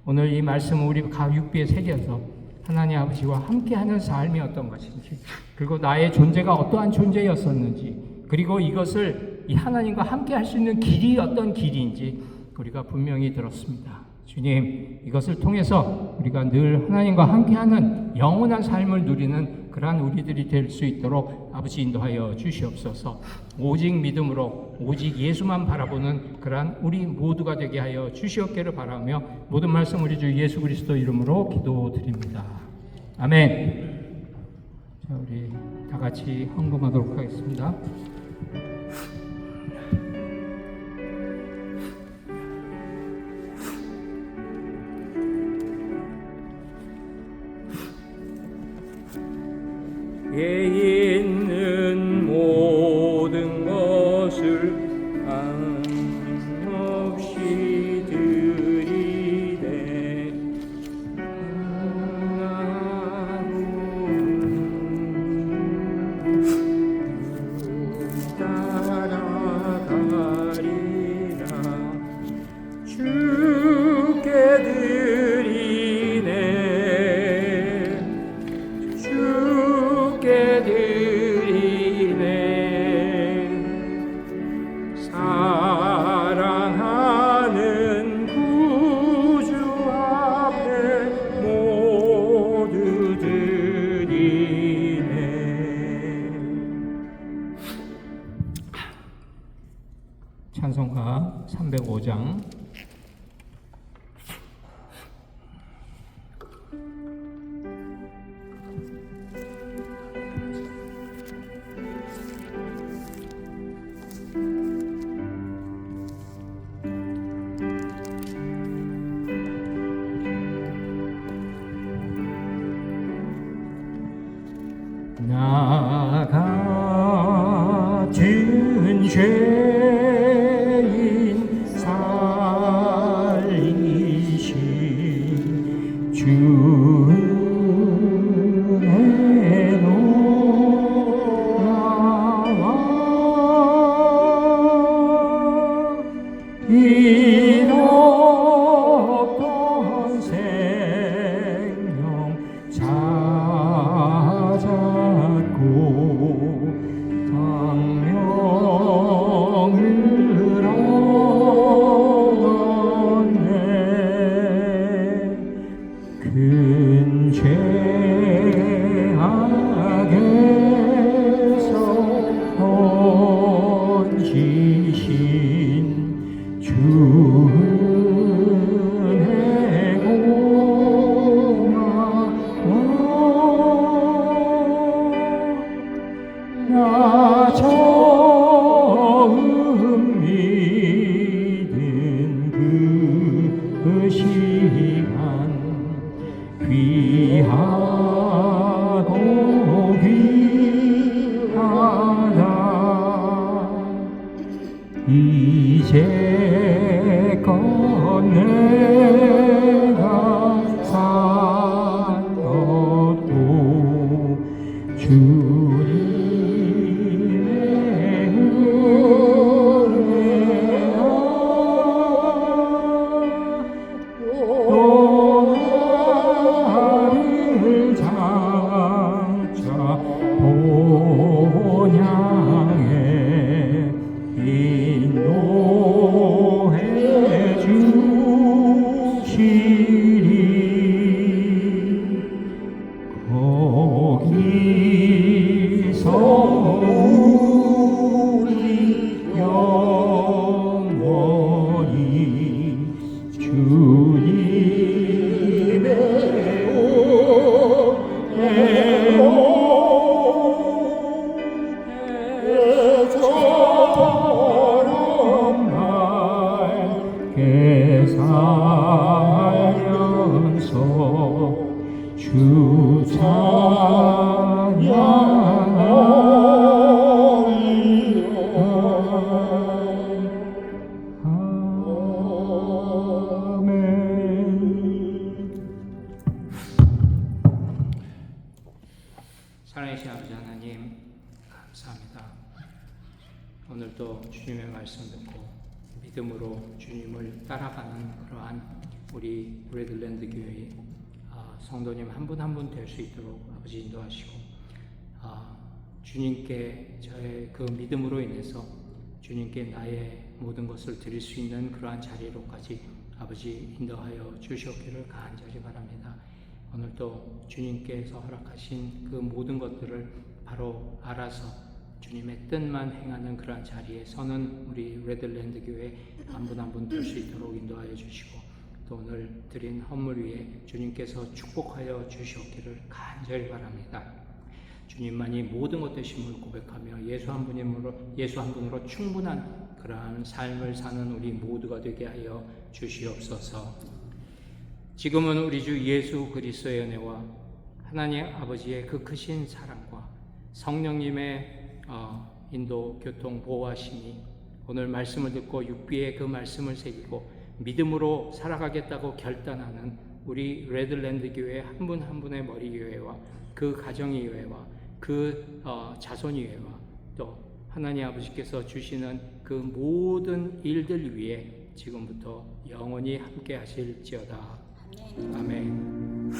오늘 이 말씀을 우리 육비에 새겨서 하나님 아버지와 함께하는 삶이 어떤 것인지, 그리고 나의 존재가 어떠한 존재였었는지, 그리고 이것을 이 하나님과 함께할 수 있는 길이 어떤 길인지 우리가 분명히 들었습니다. 주님, 이것을 통해서 우리가 늘 하나님과 함께하는 영원한 삶을 누리는 그러한 우리들이 될 수 있도록 아버지 인도하여 주시옵소서. 오직 믿음으로 오직 예수만 바라보는 그러한 우리 모두가 되게 하여 주시옵기를 바라며 모든 말씀 우리 주 예수 그리스도 이름으로 기도드립니다. 아멘. 자, 우리 다 같이 헌금하도록 하겠습니다. 에 있는 모든 것을 한없이 드리네. 따라가리라. 주께 드리네. 사랑하는 구주 앞에 모두 드리네. 찬송가 305장. 나 같은 죄인 살리신 주 은혜로 나와 잃었던 생명 찾았고 생명을 얻네. 큰 죄악에서 건지신 주 은혜고 나 처음 믿은 그 시간 귀하고 귀하다. 이제껏 내가 산 것도 주님의 은혜야. 또 나를 장차 본향에 인도해 주시리. 거기서 우리 영원히 주님의 저런 밝게 살면서 주 찬양하리라. 오늘도 주님의 말씀 듣고 믿음으로 주님을 따라가는 그러한 우리 레들랜드 교회 성도님 한 분 한 분 될 수 있도록 아버지 인도하시고 주님께 저의 그 믿음으로 인해서 주님께 나의 모든 것을 드릴 수 있는 그러한 자리로까지 아버지 인도하여 주시옵기를 간절히 바랍니다. 오늘도 주님께서 허락하신 그 모든 것들을 바로 알아서 주님의 뜻만 행하는 그러한 자리에 서는 우리 레들랜드 교회 한 분 한 분 될 수 있도록 인도하여 주시고 또 오늘 드린 헌물 위에 주님께서 축복하여 주시옵기를 간절히 바랍니다. 주님만이 모든 것 되심을 고백하며 예수 한 분으로 충분한 그러한 삶을 사는 우리 모두가 되게 하여 주시옵소서. 지금은 우리 주 예수 그리스도의 은혜와 하나님 아버지의 그 크신 사랑과 성령님의 인도 교통 보호하심이 오늘 말씀을 듣고 육비에 그 말씀을 새기고 믿음으로 살아가겠다고 결단하는 우리 레들랜드 교회 한 분 한 분의 머리 교회와 그 가정의 교회와 그 자손의 교회와 또 하나님 아버지께서 주시는 그 모든 일들 위에 지금부터 영원히 함께 하실지어다. 아멘.